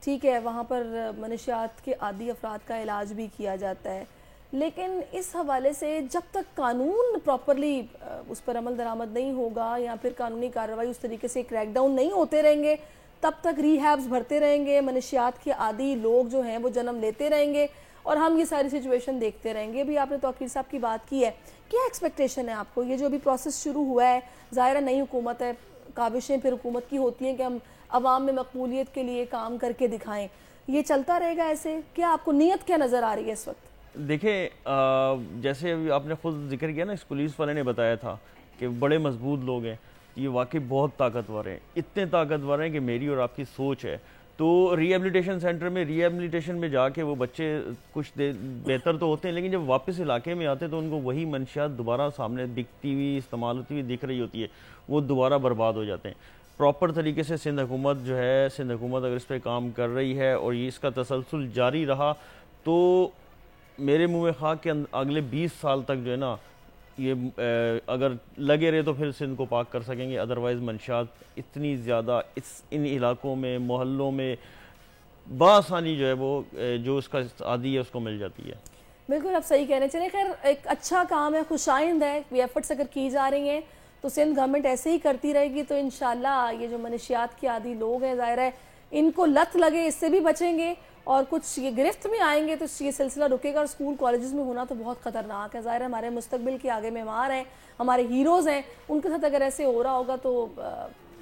ठीक है, वहाँ पर मनशियात के आदी अफराद का इलाज भी किया जाता है, लेकिन इस हवाले से जब तक कानून प्रॉपरली उस पर अमल दरामद नहीं होगा या फिर कानूनी कार्रवाई उस तरीके से क्रैकडाउन नहीं होते रहेंगे तब तक रिहैब्स भरते रहेंगे, मनशियात के आदी लोग जो हैं वो जन्म लेते रहेंगे और हम ये सारी सिचुएशन देखते रहेंगे। भी आपने तौकीर साहब की बात की है, क्या एक्सपेक्टेशन है आपको? ये जो अभी प्रोसेस शुरू हुआ है, ज़ाहिर नई हुकूमत है, काविशें फिर हुकूमत की होती हैं कि हम आवाम में मकबूलियत के लिए काम करके दिखाएं, ये चलता रहेगा ऐसे? क्या आपको नीयत क्या नज़र आ रही है इस वक्त? देखिए, जैसे अभी आपने खुद जिक्र किया ना, इस पुलिस वाले ने बताया था कि बड़े मजबूत लोग हैं, ये वाकई बहुत ताकतवर हैं, इतने ताकतवर हैं कि मेरी और आपकी सोच है। तो रिहेबिलिटेशन सेंटर में, रिहेबिलिटेशन में जाके वो बच्चे कुछ बेहतर तो होते हैं, लेकिन जब वापस इलाके में आते हैं तो उनको वही मंशियात दोबारा सामने दिखती हुई, इस्तेमाल होती हुई दिख रही होती है, वो दोबारा बर्बाद हो जाते हैं। प्रॉपर तरीके से सिंध हुकूमत जो है, सिंध हुकूमत अगर इस पर काम कर रही है और ये इसका तसलसल जारी रहा तो मेरे मुँह में खा के अगले 20 साल तक जो है ना, ये अगर लगे रहे तो फिर सिंध को पाक कर सकेंगे। अदरवाइज़ मंशात इतनी ज़्यादा इन इलाकों में, मोहल्लों में बासानी जो है वो जो उसका आदी है उसको मिल जाती है। बिल्कुल आप सही कह रहे हैं। चलिए, खैर एक अच्छा काम है, खुशाइंद है, ये एफर्ट्स अगर की जा रही हैं तो सिंध गवर्नमेंट ऐसे ही करती रहेगी तो इंशाल्लाह ये जो मनशियात के आदी लोग हैं, ज़ाहिर है इनको लत लगे, इससे भी बचेंगे, और कुछ ये गिरफ्त में आएंगे तो ये सिलसिला रुकेगा। और स्कूल कॉलेजेस में होना तो बहुत ख़तरनाक है। ज़ाहिर है हमारे मुस्तकबिल के आगे मेहमान हैं, हमारे हीरोज़ हैं, उनके साथ अगर ऐसे हो रहा होगा तो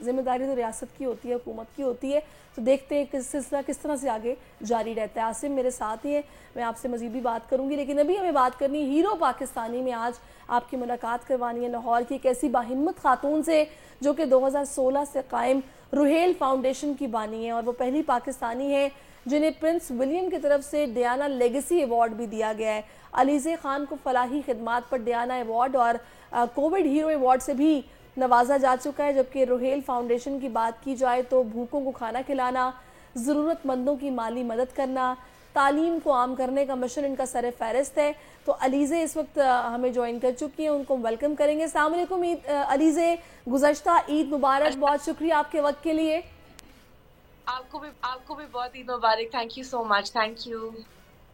ज़िम्मेदारी तो रियासत की होती है, हुकूमत की होती है। तो देखते हैं कि सिलसिला किस तरह से आगे जारी रहता है। आसिम मेरे साथ ही है, मैं आपसे मज़ीद भी बात करूँगी, लेकिन अभी हमें बात करनी है हीरो पाकिस्तानी में। आज आपकी मुलाकात करवानी है लाहौर की एक ऐसी बाहिम्मत खातून से जो कि 2016 से कायम रुहेल फाउंडेशन की बानी है, और वो पहली पाकिस्तानी है जिन्हें प्रिंस विलियम की तरफ से डियाना लेगेसी अवार्ड भी दिया गया है। अलीज़े खान को फलाही खिदमात पर डियाना अवार्ड और कोविड हीरो अवार्ड से भी नवाजा जा चुका है। जबकि रुहेल फाउंडेशन की बात की जाए तो भूखों को खाना खिलाना, ज़रूरतमंदों की माली मदद करना, तालीम को आम करने का मिशन इनका सर फहरिस्त है। तो अलीज़े इस वक्त हमें ज्वाइन कर चुकी हैं, उनको वेलकम करेंगे। अस्सलाम वालेकुम अलीज़े, गुज़श्ता ईद मुबारक, बहुत शुक्रिया आपके वक्त के लिए। आपको भी बहुत ईद मुबारक। Thank you so much. Thank you.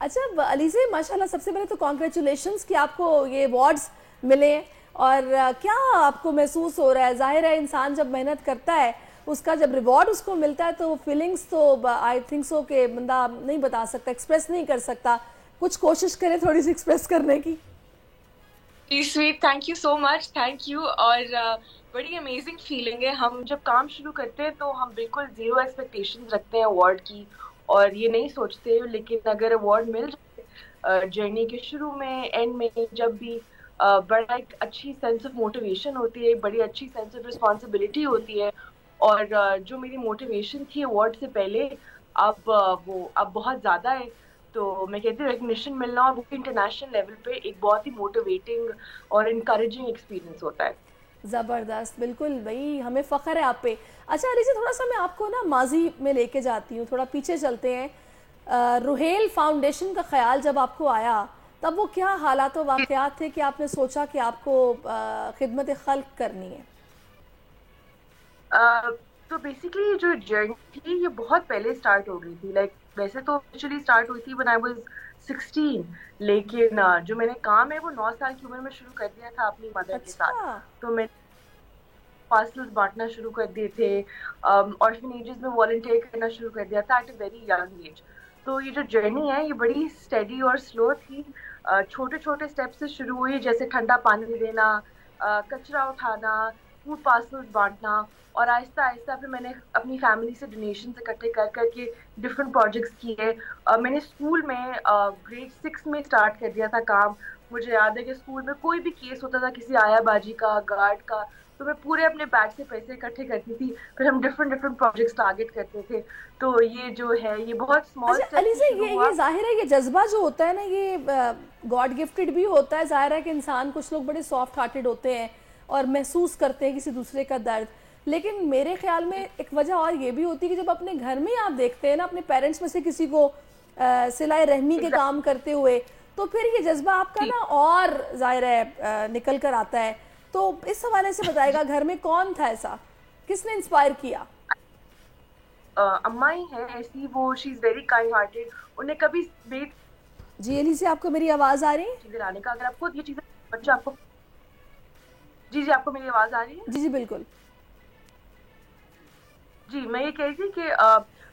अच्छा अलीज़े, माशाल्लाह, सबसे पहले तो कॉन्ग्रेचुलेशंस कि आपको ये अवार्ड्स मिले, और क्या आपको महसूस हो रहा है? जाहिर है इंसान जब मेहनत करता है, उसका जब रिवॉर्ड उसको मिलता है तो फीलिंग्स तो आई थिंक सो कि बंदा नहीं बता सकता, एक्सप्रेस नहीं कर सकता। कुछ कोशिश करें थोड़ी सी एक्सप्रेस करने की। Sweet, thank you so much. Thank you. और बड़ी अमेजिंग फीलिंग है। हम जब काम शुरू करते हैं तो हम बिल्कुल ज़ीरो एक्सपेक्टेशंस रखते हैं अवार्ड की, और ये नहीं सोचते, लेकिन अगर अवार्ड मिल जाए जर्नी के शुरू में, एंड में, जब भी बड़ा एक अच्छी सेंस ऑफ मोटिवेशन होती है, बड़ी अच्छी सेंस ऑफ रिस्पॉन्सिबिलिटी होती है। और जो मेरी मोटिवेशन थी अवार्ड से पहले, अब बहुत ज़्यादा है। तो मैं कहती हूँ रिकग्निशन मिलना, और वो इंटरनेशनल लेवल पे एक बहुत ही मोटिवेटिंग और इनकरेजिंग एक्सपीरियंस होता है। ज़बरदस्त, बिल्कुल भाई, हमें फ़ख्र है आप पे। अच्छा अलीज़े, थोड़ा सा मैं आपको ना माजी में लेके जाती हूँ, थोड़ा पीछे चलते हैं। रुहेल फाउंडेशन का ख्याल जब आपको आया तब वो क्या हालात और वाक़यात थे कि आपने सोचा कि आपको खिदमत खल्क करनी है? तो बेसिकली जो जर्नी थी ये बहुत पहले स्टार्ट हो गई थी। लाइक वैसे तो एक्चुअली स्टार्ट हुई थी व्हेन आई वाज 16, लेकिन जो मैंने काम है वो 9 साल की उम्र में शुरू कर दिया था अपनी मदर के साथ। तो मैं पार्सल्स बांटना शुरू कर दिए थे, ऑर्फनेजेस में वॉलंटियर करना शुरू कर दिया था at a very young age. तो ये जो जर्नी है ये बड़ी स्टेडी और स्लो थी। छोटे छोटे स्टेप से शुरू हुई, जैसे ठंडा पानी देना, कचरा उठाना, फूड पार्सल्स बांटना, और आहिस्ता आहिस्ता फिर मैंने अपनी फैमिली से डोनेशंस इकट्ठे कर करके डिफरेंट प्रोजेक्ट्स किए। मैंने स्कूल में ग्रेड 6 में स्टार्ट कर दिया था काम। मुझे याद है कि स्कूल में कोई भी केस होता था किसी आयाबाजी का, गार्ड का, तो मैं पूरे अपने बैच से पैसे इकट्ठे करती थी, फिर हम डिफरेंट प्रोजेक्ट्स टारगेट करते थे। तो ये जो है ये बहुत स्मॉल। अच्छा अलीज़े, ये जाहिर है ये जज्बा जो होता है ना, ये गॉड गिफ्टेड भी होता है। जाहिर है कि इंसान, कुछ लोग बड़े सॉफ्ट हार्टेड होते हैं और महसूस करते हैं किसी दूसरे का दर्द, लेकिन मेरे ख्याल में एक वजह और ये भी होती है कि जब अपने घर में आप देखते हैं ना अपने पेरेंट्स में से किसी को सिलाई रहमी के काम करते हुए, तो फिर ये जज्बा आपका ना और जाहिर है निकल कर आता है। तो इस हवाले से बताएगा, घर में कौन था ऐसा, किसने इंस्पायर किया? अम्मा ही है ऐसी, वो she is very kind hearted. उन्हें कभी जी अलीज़े, आपको मेरी आवाज़ आ रही है? चीजें लाने का, अगर आपको ये चीजें बच्चा आपको जी आपको मेरी आवाज़ आ रही है? जी बिल्कुल। जी मैं ये कह रही थी कि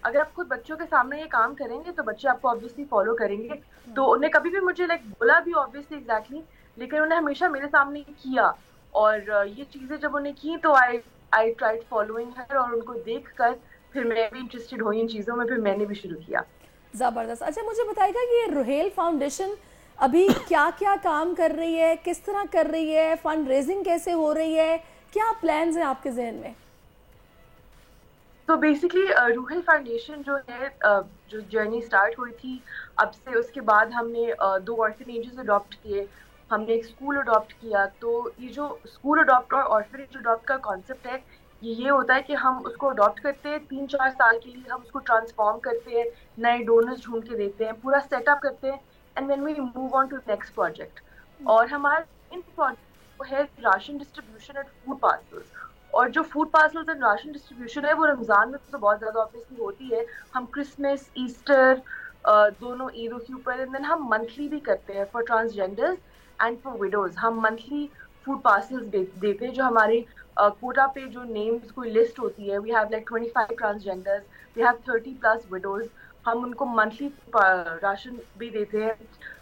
अगर आप खुद बच्चों के सामने ये काम करेंगे तो बच्चे आपको ऑब्वियसली फॉलो करेंगे। तो उन्हें कभी भी मुझे लाइक बोला भी ऑब्वियसली एग्जैक्टली, लेकिन उन्हें हमेशा मेरे सामने किया। और ये चीजें जब उन्हें की तो आई ट्राइड फॉलोइंग हर, और उनको देखकर फिर मैं भी इंटरेस्टेड हुई इन चीजों में, फिर मैंने भी शुरू किया। ज़बरदस्त। अच्छा, मुझे बताएगा कि ये रुहेल फाउंडेशन अभी क्या क्या काम कर रही है, किस तरह कर रही है, फंड रेजिंग कैसे हो रही है, क्या प्लान्स हैं आपके जहन में? तो बेसिकली रूहेल फाउंडेशन जो है, जो जर्नी स्टार्ट हुई थी अब से, उसके बाद हमने 2 ऑर्फनेजेस अडॉप्ट किए, हमने एक स्कूल अडॉप्ट किया। तो ये जो स्कूल अडॉप्ट और ऑर्फनेज अडॉप्ट का कॉन्सेप्ट है, ये होता है कि हम उसको अडॉप्ट करते हैं, 3-4 साल के लिए हम उसको ट्रांसफॉर्म करते हैं, नए डोनर्स ढूंढ के देते हैं, पूरा सेटअप करते हैं, and then we move on to next project. और हमारा इन प्रोजेक्ट है ration distribution and food parcels. और जो food parcels and ration distribution है वो रमज़ान में तो बहुत ज़्यादा ऑब्वियसली होती है, हम क्रिसमस, ईस्टर, दोनों ईदों के ऊपर, एंड देन हम मंथली भी करते हैं for transgenders and for widows. हम मंथली फूड पार्सल्स देते हैं, जो हमारे कोटा पे जो नेम्स कोई लिस्ट होती है, we have like 25 transgenders, we have 30+ widows, हम उनको मंथली राशन भी देते हैं।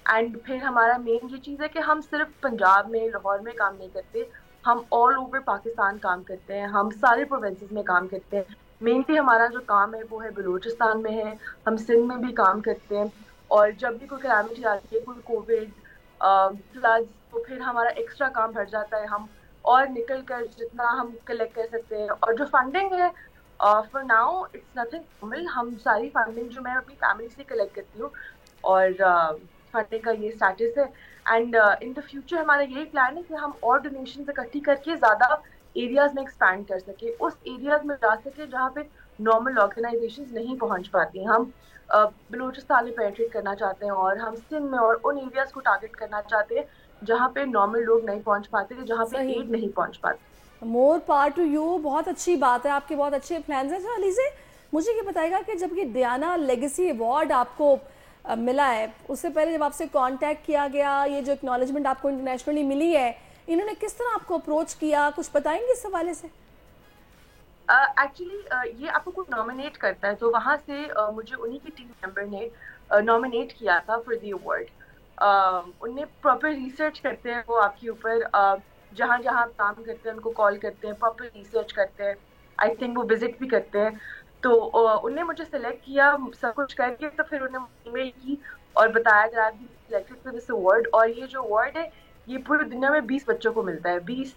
एंड फिर हमारा मेन ये चीज़ है कि हम सिर्फ पंजाब में, लाहौर में काम नहीं करते, हम ऑल ओवर पाकिस्तान काम करते हैं, हम सारे प्रोविंसेस में काम करते हैं। मेनली हमारा जो काम है वो है बलूचिस्तान में है, हम सिंध में भी काम करते हैं। और जब भी कोई कैलामिटी आती है, कोई कोविड, फ्लड्स, तो फिर हमारा एक्स्ट्रा काम बढ़ जाता है, हम और निकल कर जितना हम कलेक्ट कर सकते हैं। और जो फंडिंग है, for now it's nothing formal, हम सारी फंडिंग जो मैं अपनी फैमिली से कलेक्ट करती हूँ, और फंडिंग का ये स्टेटस है। एंड इन द फ्यूचर हमारा यही प्लान है कि हम और डोनेशन इकट्ठी करके ज़्यादा एरियाज में एक्सपैंड कर सके, उस एरियाज में जा सके जहाँ पे नॉर्मल ऑर्गेनाइजेशंस नहीं पहुँच पाती। हम बलूचिस्तान में पेनिट्रेट करना चाहते हैं, और हम सिंध में और उन एरियाज को टारगेट करना चाहते हैं जहाँ पे नॉर्मल लोग नहीं पहुँच पाते, जहाँ पे एड नहीं पहुँच पाते। मोर पावर टू यू, बहुत अच्छी बात है, आपके बहुत अच्छे प्लान्स हैं। अलीज़े, मुझे ये बताएगा कि जब ये डियाना लेगेसी अवार्ड आपको मिला है, उससे पहले जब आपसे कांटेक्ट किया गया, ये जो एक्नॉलेजमेंट आपको इंटरनेशनली मिली है, इन्होंने किस तरह आपको अप्रोच किया, कुछ बताएंगे इस हवाले से? एक्चुअली ये आपको कोई नॉमिनेट करता है, तो वहाँ से मुझे उन्हीं की टीम मेंबर ने नॉमिनेट किया था फॉर द अवार्ड। उन्हें प्रॉपर रिसर्च करते हैं वो आपके ऊपर, जहाँ जहाँ आप काम करते हैं उनको कॉल करते हैं, प्रॉपर रिसर्च करते हैं, आई थिंक वो विजिट भी करते हैं। तो उन्हें मुझे सेलेक्ट किया सब कुछ करके, तो फिर उन्हें ईमेल की और बताया कि आप सिलेक्टेड फॉर दिस अवार्ड। और ये जो अवार्ड है ये पूरी दुनिया में 20 बच्चों को मिलता है, 20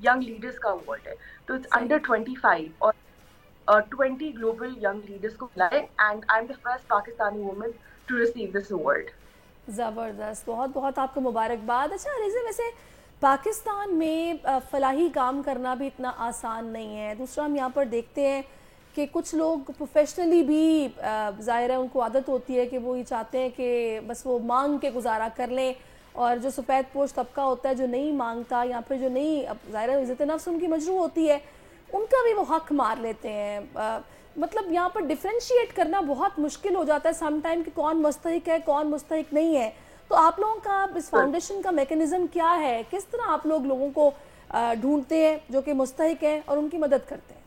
यंग लीडर्स का अवार्ड है, तो इट्स अंडर 25 और 20 ग्लोबल यंग लीडर्स को मिला है, and I am the first Pakistani woman to receive this award. ज़बरदस्त, बहुत बहुत आपको मुबारकबाद। अच्छा अलीज़े, वैसे पाकिस्तान में फलाही काम करना भी इतना आसान नहीं है। दूसरा, हम यहाँ पर देखते हैं कि कुछ लोग प्रोफेशनली भी ज़ाहिर है उनको आदत होती है कि वो ये चाहते हैं कि बस वो मांग के गुजारा कर लें, और जो सफ़ेद पोश तबका होता है जो नहीं मांगता या फिर जो नहीं, ज़ाहिर है इज़्ज़त नफ्स उनकी मजरूह होती है, उनका भी वो हक मार लेते हैं। मतलब यहाँ पर डिफ्रेंशिएट करना बहुत मुश्किल हो जाता है सम टाइम कि कौन मुस्तहिक है, कौन मुस्तहिक नहीं है। तो आप लोगों का इस फाउंडेशन का मैकेनिज्म क्या है, किस तरह आप लोगों को ढूंढते हैं जो कि मुस्तहिक है और उनकी मदद करते हैं?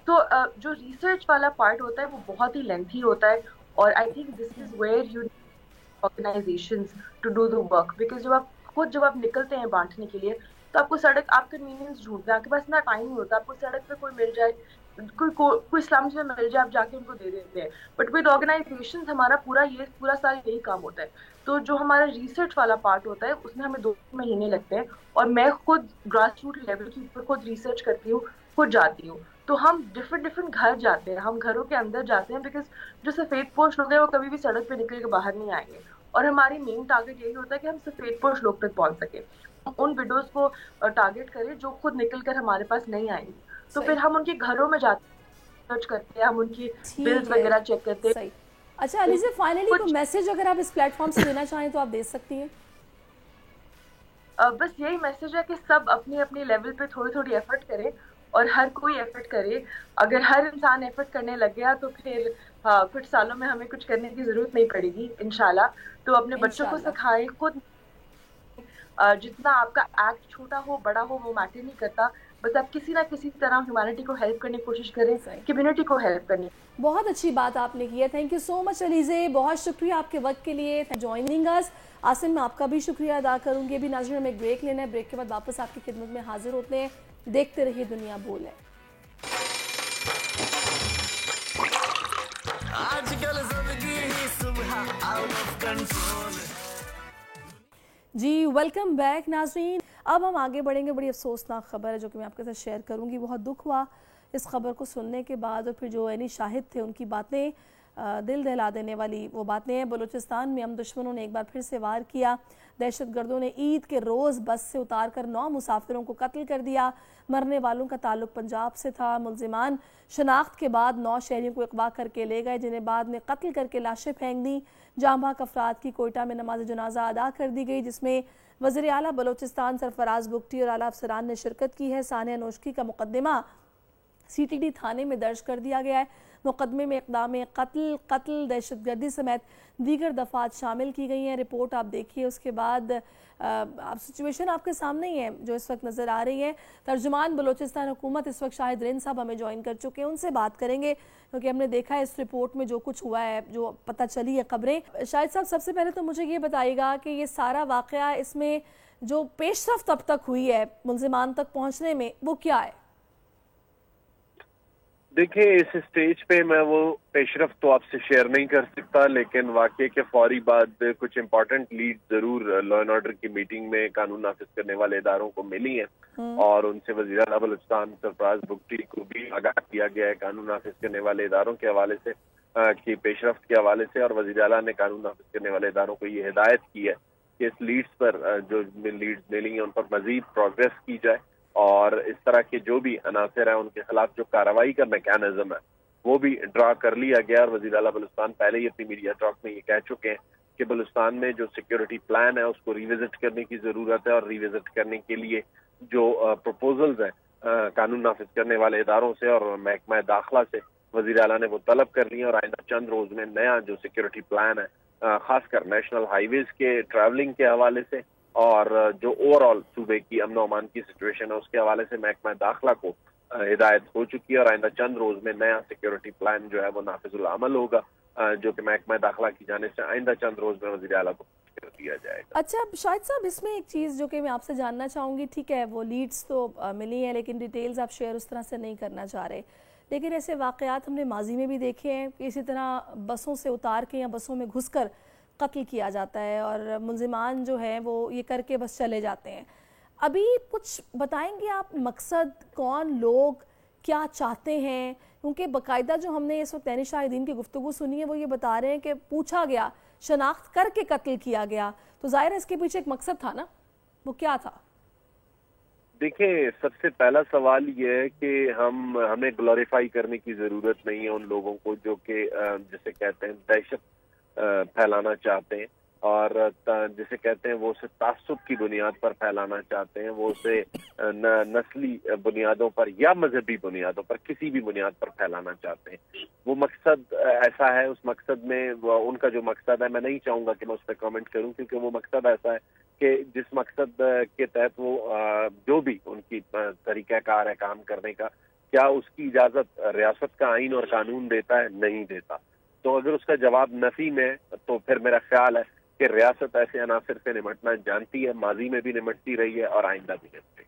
तो जो रिसर्च वाला पार्ट होता है वो बहुत ही लेंथी होता है, और I think this is where you organisations to do the work, because जब आप निकलते हैं बांटने के लिए, तो आपको सड़क, आप कन्वीनियंस ढूंढते हैं, आपके पास इतना टाइम नहीं होता, आपको सड़क पे कोई मिल जाए, कोई स्लम्स में मिल जाए, आप जाके उनको दे देते हैं। बट विद ऑर्गेनाइजेशंस हमारा पूरा साल यही काम होता है। तो जो हमारा रिसर्च वाला पार्ट होता है उसमें हमें 2 महीने लगते हैं, और मैं खुद ग्रास रूट लेवल के ऊपर खुद रिसर्च करती हूँ, खुद जाती हूँ। तो हम डिफरेंट घर जाते हैं, हम घरों के अंदर जाते हैं, बिकॉज जो सफ़ेद पोश लोग हैं वो कभी भी सड़क पे निकल के बाहर नहीं आएंगे, और हमारी मेन टारगेट यही होता है कि हम सफ़ेद पोश लोग तक पहुँच सके, उन विडोज को टारगेट करें जो खुद निकल कर हमारे पास नहीं आएंगी। तो फिर हम उनके घरों में जाते सर्च करते हैं, हम उनकी बिल्स वगैरह चेक करते हैं। अच्छा अलीज़े, फाइनली कोई मैसेज अगर आप इस प्लेटफॉर्म से देना चाहें तो आप दे सकती हैं। बस यही मैसेज है कि सब अपनी अपनी लेवल पे थोड़ी एफर्ट करें, और हर कोई एफर्ट करे। अगर हर इंसान एफर्ट करने लग गया तो फिर कुछ सालों में हमें कुछ करने की जरूरत नहीं पड़ेगी इंशाल्लाह। तो अपने बच्चों को सिखाएं, खुद जितना आपका एक्ट छोटा हो बड़ा हो वो मैटर नहीं करता, बस आप किसी ना किसी तरह ह्यूमैनिटी को हेल्प करने की कोशिश करें, कम्युनिटी को हेल्प करने। बहुत अच्छी बात आपने की है। Thank you so much Alizeh, बहुत शुक्रिया आपके वक्त के लिए, जॉइनिंग अस। आसिम, मैं आपका भी शुक्रिया अदा करूंगी। अभी नाज़रीन हमें एक ब्रेक लेना है, ब्रेक के बाद वापस आपकी खिदमत में हाजिर होते हैं। देखते रहिए दुनिया बोल है। जी वेलकम बैक नाज़रीन। अब हम आगे बढ़ेंगे। बड़ी अफसोसनाक खबर है जो कि मैं आपके साथ शेयर करूंगी। बहुत दुख हुआ इस खबर को सुनने के बाद, और फिर जो यानी शाहिद थे उनकी बातें दिल दहला देने वाली वो बातें हैं। बलूचिस्तान में हम दुश्मनों ने एक बार फिर से वार किया। दहशतगर्दों ने ईद के रोज़ बस से उतारकर 9 मुसाफिरों को कत्ल कर दिया। मरने वालों का ताल्लुक पंजाब से था। मुलजिमान शनाख्त के बाद 9 शहरियों को अगवा करके ले गए, जिन्हें बाद में कत्ल करके लाशें फेंक दी। जांबाक अफराद की कोयटा में नमाज जनाजा अदा कर दी गई, जिसमें वज़ीर आला बलूचिस्तान सरफराज बुगटी और आला अफसरान ने शिरकत की है। सानिया नोशकी का मुकदमा CTD थाने में दर्ज कर दिया गया है। मुकदमे में इक़दाम कत्ल, दहशतगर्दी समेत दीगर दफात शामिल की गई हैं। रिपोर्ट आप देखिए, उसके बाद आप सिचुएशन आपके सामने ही है जो इस वक्त नज़र आ रही है। तर्जुमान बलूचिस्तान हुकूमत इस वक्त शाहिद रिन साहब हमें ज्वाइन कर चुके हैं, उनसे बात करेंगे क्योंकि हमने देखा है इस रिपोर्ट में जो कुछ हुआ है, जो पता चली है खबरें। शाहिद साहब, सबसे पहले तो मुझे ये बताइएगा कि ये सारा वाक़या, इसमें जो पेशरफ्त अब तक हुई है मुलजिमान तक पहुँचने में, वो क्या है? देखिए, इस स्टेज पे मैं वो पेशरफ तो आपसे शेयर नहीं कर सकता, लेकिन वाकये के फौरी बाद कुछ इम्पोर्टेंट लीड जरूर लॉ एंड ऑर्डर की मीटिंग में कानून नाफिज करने वाले इदारों को मिली हैं और उनसे वज़ीर आला बलूचिस्तान सरफराज बुगटी को भी आगाह किया गया है कानून नाफिज करने वाले इदारों के हवाले से की पेशरफ के हवाले से। और वज़ीर आला ने कानून नाफिज करने वाले इदारों को ये हिदायत की है कि इस लीड्स पर जो लीड्स मिली हैं उन पर मजीद प्रोग्रेस की जाए और इस तरह के जो भी अनासर हैं उनके खिलाफ जो कार्रवाई का मैकेनिज्म है वो भी ड्रा कर लिया गया। और वज़ीर आला बलूचिस्तान पहले ही अपनी मीडिया टॉक में ये कह चुके हैं कि बलूचिस्तान में जो सिक्योरिटी प्लान है उसको रिविजिट करने की जरूरत है और रिविजिट करने के लिए जो प्रपोजल्स हैं कानून नाफिज करने वाले इदारों से और महकमा दाखिला से वज़ीर आला ने वो तलब कर ली है। और आइंदा चंद रोज में नया जो सिक्योरिटी प्लान है खासकर नेशनल हाईवेज के ट्रैवलिंग के हवाले से और जो ओवरऑल सूबे की अमन अमान की सिचुएशन है उसके हवाले से महकमा दाखिला को हिदायत हो चुकी है। और आइंदा चंद रोज में नया सिक्योरिटी प्लान जो है वो नाफिजुल अमल होगा, जो कि महकमा दाखिला की जाने से आइंदा चंद रोज में वज़ीर आला को कर दिया जाएगा। अच्छा शाहिद साहब, इसमें एक चीज़ जो कि मैं आपसे जानना चाहूँगी, ठीक है वो लीड्स तो मिली हैं लेकिन डिटेल्स आप शेयर उस तरह से नहीं करना चाह रहे, लेकिन ऐसे वाक़यात हमने माजी में भी देखे हैं कि इसी तरह बसों से उतार के या बसों में घुस कर कत्ल किया जाता है और मुलजिमान जो है वो ये करके बस चले जाते हैं। अभी कुछ बताएंगे आप, मकसद कौन, लोग क्या चाहते हैं? क्योंकि बाकायदा जो हमने इस वक्त शाहिदीन की गुफ्तगू सुनी है वो ये बता रहे हैं कि पूछा गया, शनाख्त करके कत्ल किया गया, तो जाहिर है इसके पीछे एक मकसद था ना, वो क्या था? देखिए, सबसे पहला सवाल ये है कि हमें ग्लोरीफाई करने की जरूरत नहीं है उन लोगों को जो कि जिसे कहते हैं दहशत फैलाना चाहते हैं और जिसे कहते हैं वो उसे तासुब की बुनियाद पर फैलाना चाहते हैं, वो उसे नस्ली बुनियादों पर या मजहबी बुनियादों पर किसी भी बुनियाद पर फैलाना चाहते हैं। वो मकसद ऐसा है, उस मकसद में उनका जो मकसद है मैं नहीं चाहूंगा कि मैं उस पर कमेंट करूं क्योंकि वो मकसद ऐसा है कि जिस मकसद के तहत वो जो भी उनकी तरीक़ाकार है काम करने का, क्या उसकी इजाजत रियासत का आइन और कानून देता है? नहीं देता। तो अगर उसका जवाब नफी में, तो फिर मेरा ख्याल है कि रियासत ऐसे अनासर से निपटना जानती है, माजी में भी निपटती रही है और आइंदा भी निपटेगी।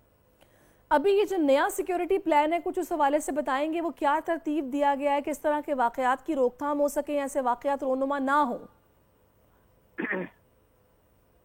अभी ये जो नया सिक्योरिटी प्लान है, कुछ उस हवाले से बताएंगे, वो क्या तरतीब दिया गया है, किस तरह के वाकयात की रोकथाम हो सके, ऐसे वाकयात रोनुमा ना हो?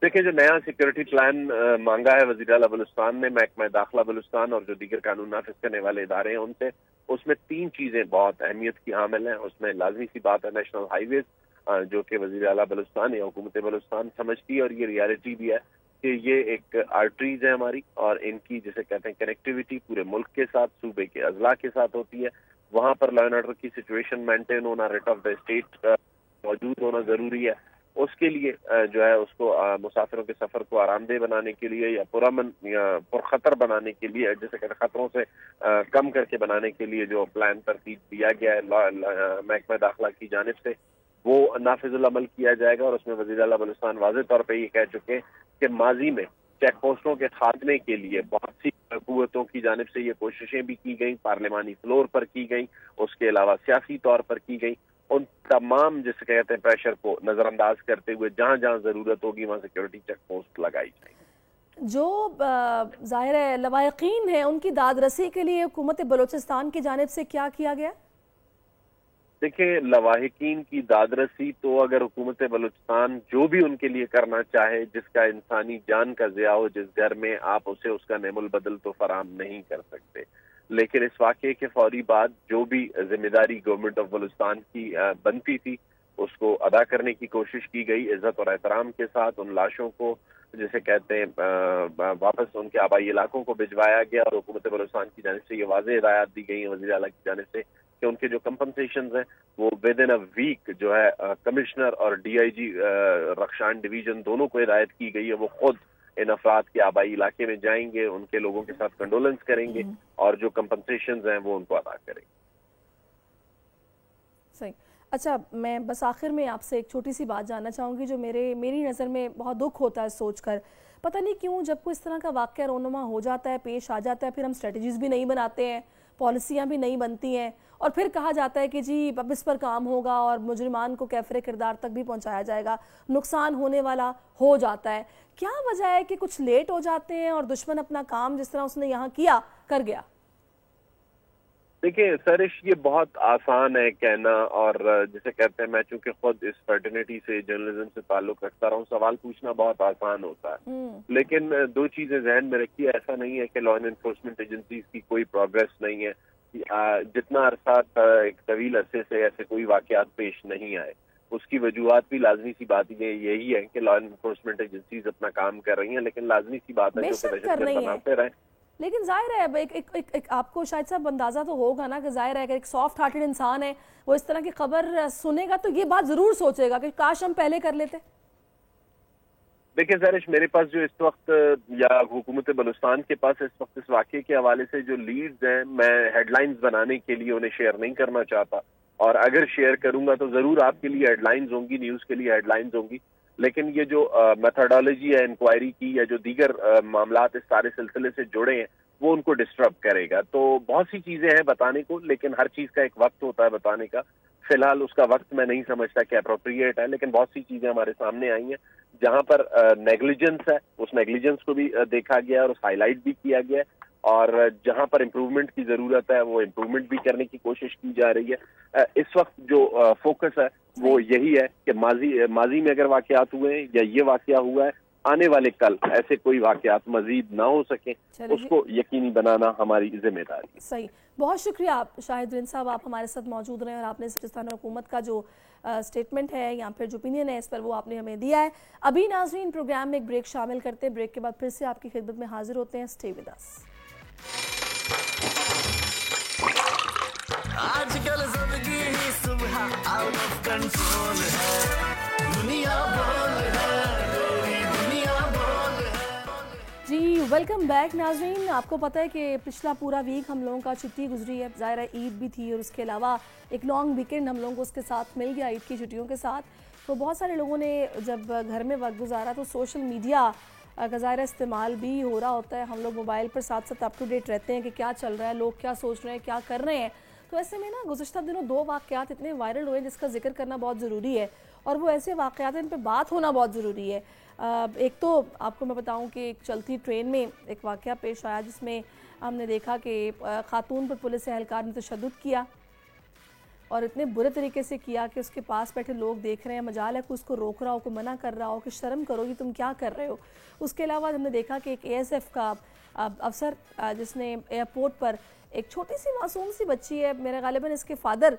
देखिए, जो नया सिक्योरिटी प्लान मांगा है वज़ीर आला बलूचिस्तान ने महकमा दाखिला बलूचिस्तान और जो दीगर कानून नाफिज करने वाले इदारे हैं उनसे, उसमें 3 चीजें बहुत अहमियत की हामिल हैं। उसमें लाजमी सी बात है नेशनल हाईवेज, जो कि वज़ीर आला बलूचिस्तान या हुकूमत बलूचिस्तान समझती है और ये रियलिटी भी है कि ये एक आर्टरीज है हमारी और इनकी जिसे कहते हैं कनेक्टिविटी पूरे मुल्क के साथ, सूबे के अजला के साथ होती है। वहाँ पर लॉ एंड ऑर्डर की सिचुएशन मेंटेन होना, रिट ऑफ द स्टेट मौजूद होना जरूरी है। उसके लिए जो है उसको मुसाफिरों के सफर को आरामदेह बनाने के लिए या पुरअमन या पुरखतर बनाने के लिए, जैसे कहते हैं खतरों से कम करके बनाने के लिए जो प्लान तरतीब दिया गया है महकमा दाखिला की जानिब से, वो नाफिजुल अमल किया जाएगा। और उसमें वज़ीर आला बलूचिस्तान वाज़ेह तौर पर ये कह चुके हैं कि माजी में चेक पोस्टों के खात्मे के लिए बहुत सी हुकूमतों की जानिब से ये कोशिशें भी की गई, पार्लिमानी फ्लोर पर की गई, उसके अलावा सियासी तौर पर की गई। उन तमाम जिसे कहते हैं प्रेशर को नजरअंदाज करते हुए जहां जहां जरूरत होगी वहां सिक्योरिटी चेक पोस्ट लगाई जाएगी। जो जाहिर है लवाहिकीन है उनकी दादरसी के लिए हुकूमत बलूचिस्तान की जानिब से क्या किया गया? देखिए, लवाहिकीन की दादरसी तो अगर हुकूमत बलूचिस्तान जो भी उनके लिए करना चाहे, जिसका इंसानी जान का ज़िया हो, जिस घर में आप उसे उसका नेमुल बदल तो फराम नहीं कर सकते, लेकिन इस वाक़े के फौरी बाद जो भी जिम्मेदारी गवर्नमेंट ऑफ बलूचिस्तान की बनती थी उसको अदा करने की कोशिश की गई। इज्जत और एहतराम के साथ उन लाशों को जिसे कहते हैं वापस उनके आबाई इलाकों को भिजवाया गया और हुकूमत बलूचिस्तान की जानिब से ये वाज़ेह हिदायत दी गई वज़ीर आला की जानिब से कि उनके जो कंपनसेशन हैं वो विद इन अ वीक जो है कमिश्नर और DIG रक्षान डिवीजन दोनों को हिदायत की गई है वो खुद इन अफराद के आबाई इलाके में जाएंगे, उनके लोगों के साथ कंडोलेंस करेंगे और जो कंपनसेशन हैं वो उनको अदा करेंगे। सही। अच्छा, मैं बस आखिर में आपसे एक छोटी सी बात जानना चाहूँगी जो मेरी नज़र में बहुत दुख होता है सोचकर। पता नहीं क्यों जब कोई इस तरह का वाक़या रोनुमा हो जाता है, पेश आ जाता है, फिर हम स्ट्रेटजीज़ भी नहीं बनाते हैं, पॉलिसियाँ भी नहीं बनती हैं और फिर कहा जाता है कि जी अब इस पर काम होगा और मुजरिमान को कैफरे किरदार तक भी पहुँचाया जाएगा, नुकसान होने वाला हो जाता है। क्या वजह है कि कुछ लेट हो जाते हैं और दुश्मन अपना काम जिस तरह उसने यहाँ किया कर गया? देखिए सरिश, ये बहुत आसान है कहना और जिसे कहते हैं मैं चूंकि खुद इस फर्टिनिटी से जर्नलिज्म से ताल्लुक रखता रहा हूँ, सवाल पूछना बहुत आसान होता है, लेकिन दो चीजें जहन में रखिए। ऐसा नहीं है कि लॉ एंड एनफोर्समेंट एजेंसीज की कोई प्रोग्रेस नहीं है। जितना अरसा एक तवील अरसे से ऐसे कोई वाकयात पेश नहीं आए, उसकी वजूहत भी लाजमी सी बात यही है कि लॉ एंड एनफोर्समेंट एजेंसीज अपना काम कर रही हैं, लेकिन लाजमी सी बात है जो दहशतगर्द बनाते रहे। लेकिन जाहिर है एक आपको शायद सब अंदाजा तो होगा ना कि जाहिर है कि एक सॉफ्ट हार्टेड इंसान है, वो इस तरह की खबर सुनेगा तो ये बात जरूर सोचेगा कि काश हम पहले कर लेते। देखिए सरिश, मेरे पास जो इस वक्त या हुकूमत बलूचिस्तान के पास इस वक्त इस वाक़े के हवाले से जो लीड्स हैं, मैं हेडलाइंस बनाने के लिए उन्हें शेयर नहीं करना चाहता और अगर शेयर करूंगा तो जरूर आपके लिए हेडलाइंस होंगी, न्यूज के लिए हेडलाइंस होंगी, लेकिन ये जो मेथोडोलॉजी है इंक्वायरी की या जो दीगर मामलात इस सारे सिलसिले से जुड़े हैं वो उनको डिस्टर्ब करेगा। तो बहुत सी चीजें हैं बताने को, लेकिन हर चीज का एक वक्त होता है बताने का। फिलहाल उसका वक्त मैं नहीं समझता कि अप्रोप्रिएट है, लेकिन बहुत सी चीजें हमारे सामने आई हैं जहां पर नेग्लिजेंस है, उस नेग्लिजेंस को भी देखा गया और उस हाईलाइट भी किया गया और जहां पर इम्प्रूवमेंट की जरूरत है वो इम्प्रूवमेंट भी करने की कोशिश की जा रही है। इस वक्त जो फोकस है वो यही है कि माजी में अगर वाकयात हुए या ये वाकया हुआ है, आने वाले कल ऐसे कोई वाकयात मजीद ना हो सके, उसको यकीनी बनाना हमारी जिम्मेदारी। सही, बहुत शुक्रिया आप शाहिद साहब, आप हमारे साथ मौजूद रहे और आपने बलूचिस्तान हुकूमत का जो स्टेटमेंट है या फिर जो ओपिनियन है इस पर वो आपने हमें दिया है। अभी नाज़रीन प्रोग्राम में एक ब्रेक शामिल करते हैं, ब्रेक के बाद फिर से आपकी खिदमत में हाजिर होते हैं। Stay with us. आजकल जिंदगी ही सुबह आउट ऑफ कंट्रोल है, दुनिया बोल है, दुनिया बोल है। जी वेलकम बैक नाज़रीन। आपको पता है कि पिछला पूरा वीक हम लोगों का छुट्टी गुजरी है, ज़ाहिर है ईद भी थी और उसके अलावा एक लॉन्ग वीकेंड हम लोगों को उसके साथ मिल गया ईद की छुट्टियों के साथ। तो बहुत सारे लोगों ने जब घर में वक्त गुजारा तो सोशल मीडिया का ज़ाहिर इस्तेमाल भी हो रहा होता है। हम लोग मोबाइल पर साथ साथ अप टू डेट रहते हैं कि क्या चल रहा है, लोग क्या सोच रहे हैं, क्या कर रहे हैं। तो ऐसे में ना गुज़श्ता दिनों दो वाक़यात इतने वायरल हुए जिसका जिक्र करना बहुत ज़रूरी है और वो ऐसे वाक़यात इन पर बात होना बहुत ज़रूरी है। एक तो आपको मैं बताऊं कि एक चलती ट्रेन में एक वाक़या पेश आया जिसमें हमने देखा कि खातून पर पुलिस एहलकार ने तशद्दुद किया और इतने बुरे तरीके से किया कि उसके पास बैठे लोग देख रहे हैं, मजाल है कि उसको रोक रहा हो, को मना कर रहा हो कि शर्म करो कि तुम क्या कर रहे हो। उसके अलावा हमने देखा कि एक ASF का अफसर जिसने एयरपोर्ट पर एक छोटी सी मासूम सी बच्ची है, मेरे गालिबन इसके फादर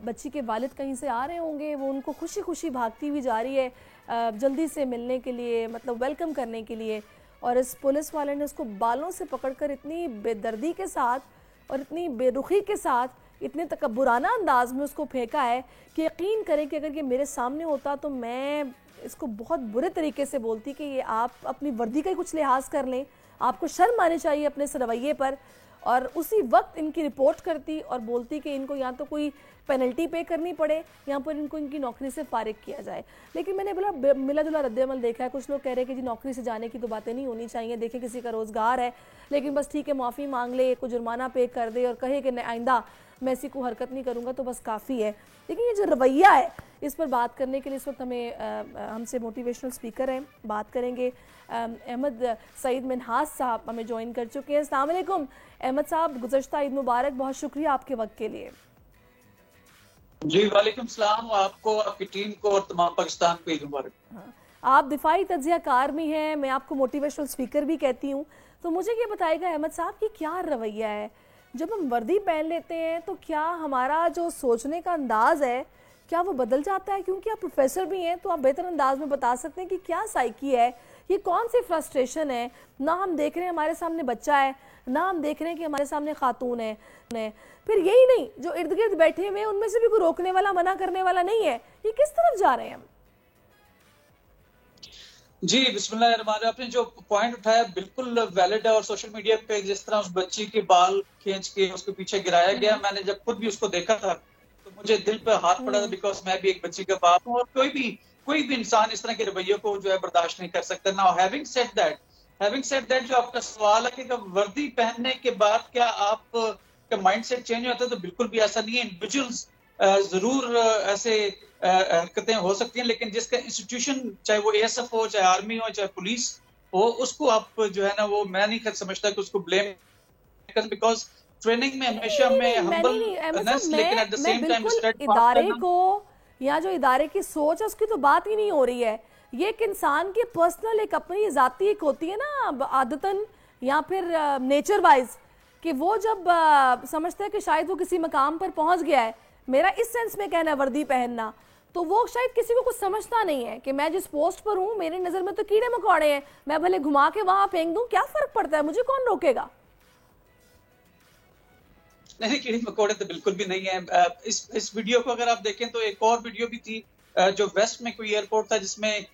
बच्ची के वालिद कहीं से आ रहे होंगे, वो उनको खुशी खुशी भागती हुई जा रही है जल्दी से मिलने के लिए, मतलब वेलकम करने के लिए, और इस पुलिस वाले ने उसको बालों से पकड़कर इतनी बेदर्दी के साथ और इतनी बेरुखी के साथ, इतने तकब्बुराना अंदाज में उसको फेंका है कि यकीन करें कि अगर ये मेरे सामने होता तो मैं इसको बहुत बुरे तरीके से बोलती कि ये आप अपनी वर्दी का ही कुछ लिहाज कर लें, आपको शर्म आनी चाहिए अपने इस रवैये पर। और उसी वक्त इनकी रिपोर्ट करती और बोलती कि इनको या तो कोई पेनल्टी पे करनी पड़े या पर इनको इनकी नौकरी से फारिग किया जाए। लेकिन मैंने बोला मिला जुला रद्द-ए-अमल देखा है। कुछ लोग कह रहे हैं कि जी नौकरी से जाने की तो बातें नहीं होनी चाहिए, देखें किसी का रोज़गार है, लेकिन बस ठीक है माफ़ी मांग ले, कोई जुर्माना पे कर दे और कहे कि आइंदा मैं ऐसी कोई हरकत नहीं करूँगा तो बस काफ़ी है। लेकिन ये जो रवैया है इस पर बात करने के लिए इस वक्त हमसे मोटिवेशनल स्पीकर हैं, बात करेंगे। अहमद सईद मिन्हास साहब हमें ज्वाइन कर चुके हैं। अस्सलाम वालेकुम अहमद साहब, गुज़श्ता ईद मुबारक, बहुत शुक्रिया आपके वक्त के लिए। जी वालेकुम सलाम, आपको, आपकी टीम को और तमाम पाकिस्तान को ईद मुबारक। हाँ, आप दिफाई तज्जिया कार भी हैं, मैं आपको मोटिवेशनल स्पीकर भी कहती हूँ, तो मुझे ये बताइएगा अहमद साहब कि क्या रवैया है जब हम वर्दी पहन लेते हैं, तो क्या हमारा जो सोचने का अंदाज है क्या वो बदल जाता है? क्योंकि आप प्रोफेसर भी हैं तो आप बेहतर अंदाज में बता सकते हैं कि क्या साइकी है, ये कौन सी फ्रस्ट्रेशन है। ना हम देख रहे हैं हमारे सामने बच्चा है, ना हम देख रहे हैं कि हमारे सामने खातून है, फिर यही नहीं जो इर्द गिर्द बैठे हुए हैं उनमें से भी कोई रोकने वाला, मना करने वाला नहीं है। ये किस तरफ जा रहे हैं हम? जी बिस्मिल्लाह, आपने जो पॉइंट उठाया बिल्कुल वैलिड है। और सोशल मीडिया पे जिस तरह उस बच्ची के बाल खींच के उसके पीछे गिराया गया, मैंने जब खुद भी उसको देखा था तो मुझे दिल पे हाथ पड़ा था, बिकॉज मैं भी एक बच्ची का बाप हूँ और कोई भी इंसान इस तरह के रवैयों को जो है बर्दाश्त नहीं कर सकता। नाउ हैविंग सेड दैट जो आपका सवाल है कि वर्दी पहनने के बाद क्या आप का माइंडसेट चेंज होता है, तो बिल्कुल भी ऐसा नहीं है। इंडिविजुअल्स जरूर ऐसे हरकतें हो सकती हैं, लेकिन जिसका इंस्टीट्यूशन, चाहे वो एएसएफ हो, चाहे आर्मी हो, चाहे पुलिस हो, उसको आप जो है ना, वो मैं नहीं समझता कि उसको ब्लेम कर, बिकॉज ट्रेनिंग में हमेशा मैं हम्बलनेस, लेकिन एट द सेम टाइम इदारे को या जो इदारे की सोच है उसकी तो बात ही नहीं हो रही है। ये एक इंसान की पर्सनल एक अपनी जाती एक होती है ना आदतन या फिर नेचर वाइज, कि वो जब समझता है कि शायद वो किसी मकाम पर पहुंच गया है, मेरा इस सेंस में कहना वर्दी पहनना, तो वो शायद किसी को कुछ समझता नहीं है कि मैं जिस पोस्ट पर हूँ मेरी नज़र में तो कीड़े मकोड़े हैं, मैं भले घुमा के वहां फेंक दूं, क्या फर्क पड़ता है, मुझे कौन रोकेगा। नहीं, कीड़े मकोड़े तो बिल्कुल भी नहीं है। इस वीडियो को अगर आप देखें तो एक और वीडियो भी थी जो वेस्ट में कोई एयरपोर्ट था, जिसमें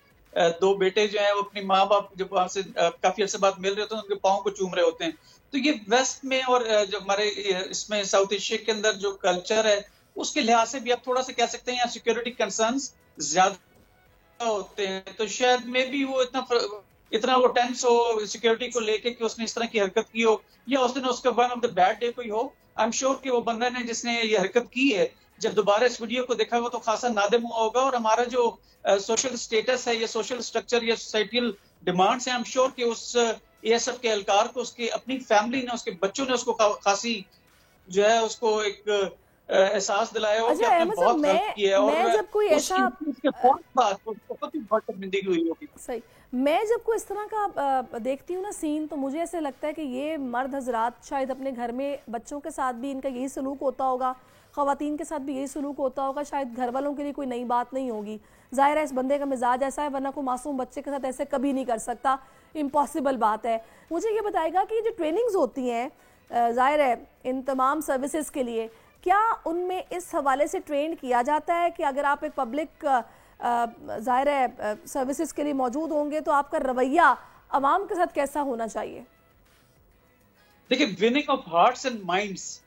दो बेटे जो हैं वो अपनी माँ बाप जब वहां से काफी अर्से बाद मिल रहे होते हैं उनके पाँव को चूम रहे होते हैं। तो ये वेस्ट में और जो हमारे इसमें साउथ एशिया के अंदर जो कल्चर है उसके लिहाज से भी आप थोड़ा सा कह सकते हैं यहाँ सिक्योरिटी कंसर्न्स ज्यादा होते हैं, तो शायद में भी वो इतना वो टेंस हो सिक्योरिटी को लेके कि उसने इस तरह की हरकत की हो, या उस दिन उसका one of the bad day कोई हो। आई एम श्योर कि वो बंदा ने जिसने ये हरकत की है जब दोबारा इस वीडियो को देखा होगा तो खासा नादिम हुआ होगा। और हमारा जो सोशल स्टेटस है या सोशल स्ट्रक्चर या सोसाइटल डिमांड्स है, आई एम श्योर कि उस एएसएफ के एहलकार को, उसकी अपनी फैमिली ने, उसके बच्चों ने उसको खासी जो है उसको एक एहसास दिलाया हो कि आपने बहुत हेल्प की है। और जब कोई ऐसा बहुत शर्मिंदगी हुई होगी। सही, मैं जब कोई इस तरह का देखती हूँ ना सीन, तो मुझे ऐसे लगता है कि ये मर्द हजरात शायद अपने घर में बच्चों के साथ भी इनका यही सलूक होता होगा, ख़वातीन के साथ भी यही सलूक होता होगा, शायद घर वालों के लिए कोई नई बात नहीं होगी। ज़ाहिर है इस बंदे का मिजाज ऐसा है, वरना कोई मासूम बच्चे के साथ ऐसे कभी नहीं कर सकता, इम्पॉसिबल बात है। मुझे ये बताएगा कि जो ट्रेनिंग्स होती हैं ज़ाहिर है इन तमाम सर्विसेज के लिए, क्या उनमें इस हवाले से ट्रेन किया जाता है कि अगर आप एक पब्लिक ज़ाहिर है सर्विसेज के लिए मौजूद होंगे तो आपका रवैया अवाम के साथ कैसा होना चाहिए? देखिए, winning of hearts and minds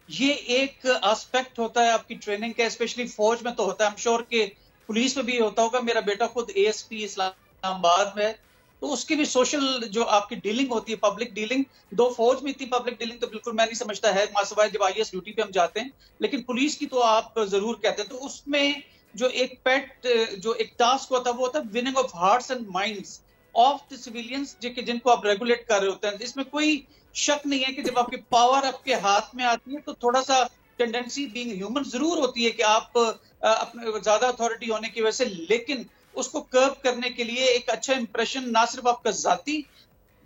ये एक एस्पेक्ट होता है आपकी ट्रेनिंग का, स्पेशली फौज में तो होता है, आई एम श्योर कि पुलिस में भी होता होगा। मेरा बेटा खुद एएसपी इस्लामाबाद में, तो उसकी भी सोशल जो आपकी डीलिंग होती है, पब्लिक डीलिंग, दो फौज में इतनी पब्लिक डीलिंग तो बिल्कुल मैं नहीं समझता है, मासवाए जब आईएएस ड्यूटी पे हम जाते हैं, लेकिन पुलिस की तो आप जरूर कहते हैं। तो उसमें जो एक जो एक टास्क होता है वो होता है winning of hearts and minds of the civilians, जिनको आप रेगुलेट कर रहे होते हैं। इसमें कोई शक नहीं है कि जब आपकी पावर आपके हाथ में आती है तो थोड़ा सा टेंडेंसी बीइंग ह्यूमन जरूर होती है कि आप अपने ज्यादा अथॉरिटी होने की वजह से, लेकिन उसको कर्व करने के लिए एक अच्छा इंप्रेशन ना सिर्फ आपका जाती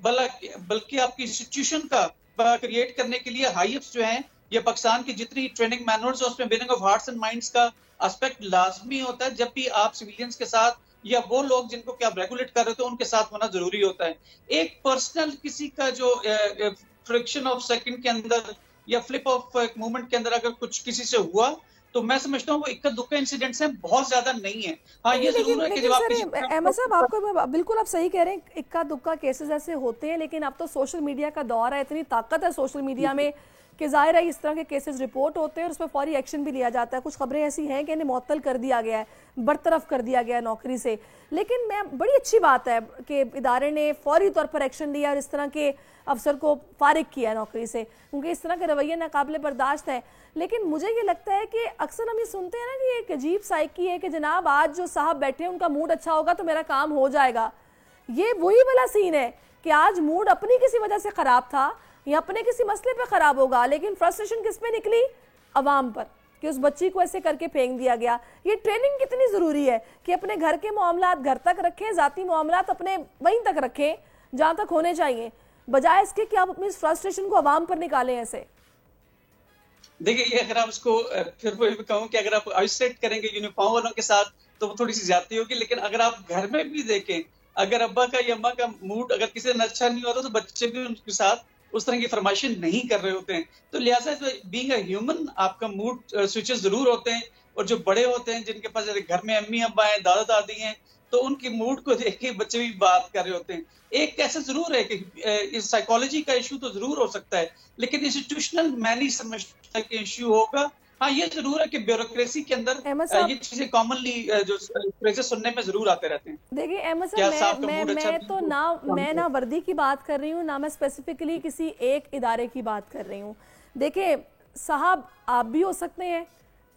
बल्कि आपकी इंस्टीट्यूशन का क्रिएट करने के लिए हाईएप्स जो हैं, ये पाकिस्तान की जितनी ट्रेनिंग मैनुअल्स है उसमें winning of hearts and minds का एस्पेक्ट लाजमी होता है। जब भी आप सिविलियंस के साथ या वो लोग जिनको कि आप रेगुलेट कर रहे हो तो उनके साथ होना जरूरी होता है। एक पर्सनल किसी का जो फ्रिक्शन ऑफ सेकंड के अंदर या फ्लिप ऑफ मूवमेंट के अंदर अगर कुछ किसी से हुआ तो मैं समझता हूँ वो इक्का दुक्का इंसिडेंट्स हैं, बहुत ज्यादा नहीं है। हाँ ये लेकिन जरूर है कि लेकिन जब आप सर अहमद साहब आपको बिल्कुल आप सही कह रहे हैं, इक्का दुक्का केसेस ऐसे होते हैं, लेकिन अब तो सोशल मीडिया का दौर है, इतनी ताकत है सोशल मीडिया में कि जाहिर है इस तरह के केसेस रिपोर्ट होते हैं और उस पर फौरी एक्शन भी लिया जाता है। कुछ खबरें ऐसी हैं कि इन्हें मुअत्तल कर दिया गया है, बरतरफ कर दिया गया है नौकरी से, लेकिन मैं बड़ी अच्छी बात है कि इदारे ने फौरी तौर पर एक्शन लिया और इस तरह के अफसर को फारिग किया नौकरी से, क्योंकि इस तरह के रवैये नाकाबिले बर्दाश्त है। लेकिन मुझे ये लगता है कि अक्सर हम ये सुनते हैं ना कि एक अजीब साइकी है कि जनाब आज जो साहब बैठे हैं उनका मूड अच्छा होगा तो मेरा काम हो जाएगा। ये वही वाला सीन है कि आज मूड अपनी किसी वजह से खराब था या अपने किसी मसले पे खराब होगा, लेकिन फ्रस्ट्रेशन किस पे निकली? अवाम पर, कि उस बच्ची को ऐसे करके फेंक दिया गया। ये ट्रेनिंग कितनी ज़रूरी है कि अपने घर के मामलात घर तक रखें, ज़ाती मामलात अपने वहीं तक रखें जहाँ तक होने चाहिए, बजाय इसके कि आप अपनी फ्रस्ट्रेशन को अवाम पर निकालें ऐसे। देखिए ये अगर आप उसको फिर वो कहूँ कि अगर आप आइसोलेट करेंगे यूनिफॉर्म वालों के साथ तो वो थोड़ी सी ज्यादती होगी, लेकिन अगर आप घर में भी देखें, अगर अब्बा का या अम्मा का मूड अगर किसी दिन अच्छा नहीं होता तो बच्चे भी उनके साथ उस तरह की फरमाइशें नहीं कर रहे होते हैं। तो लिहाजा बीइंग अ ह्यूमन आपका मूड स्विचेस जरूर होते हैं, और जो बड़े होते हैं जिनके पास घर में अम्मी अब्बा हैं, दादा दादी हैं, तो उनके मूड को देख के बच्चे भी बात कर रहे होते हैं। एक ऐसा जरूर है कि इस साइकोलॉजी का इशू तो जरूर हो सकता है, लेकिन इंस्टीट्यूशनल मैं नहीं समझता कि इशू होगा। हाँ ये जरूर है कि ब्यूरोक्रेसी के अंदर ये चीजें कॉमनली जो फ्रेजेस सुनने में जरूर आते रहते हैं। देखिए अहमद साहब, मैं तो ना वर्दी की बात कर रही हूँ, ना मैं स्पेसिफिकली किसी एक इदारे की बात कर रही हूँ। देखिए साहब आप भी हो सकते हैं,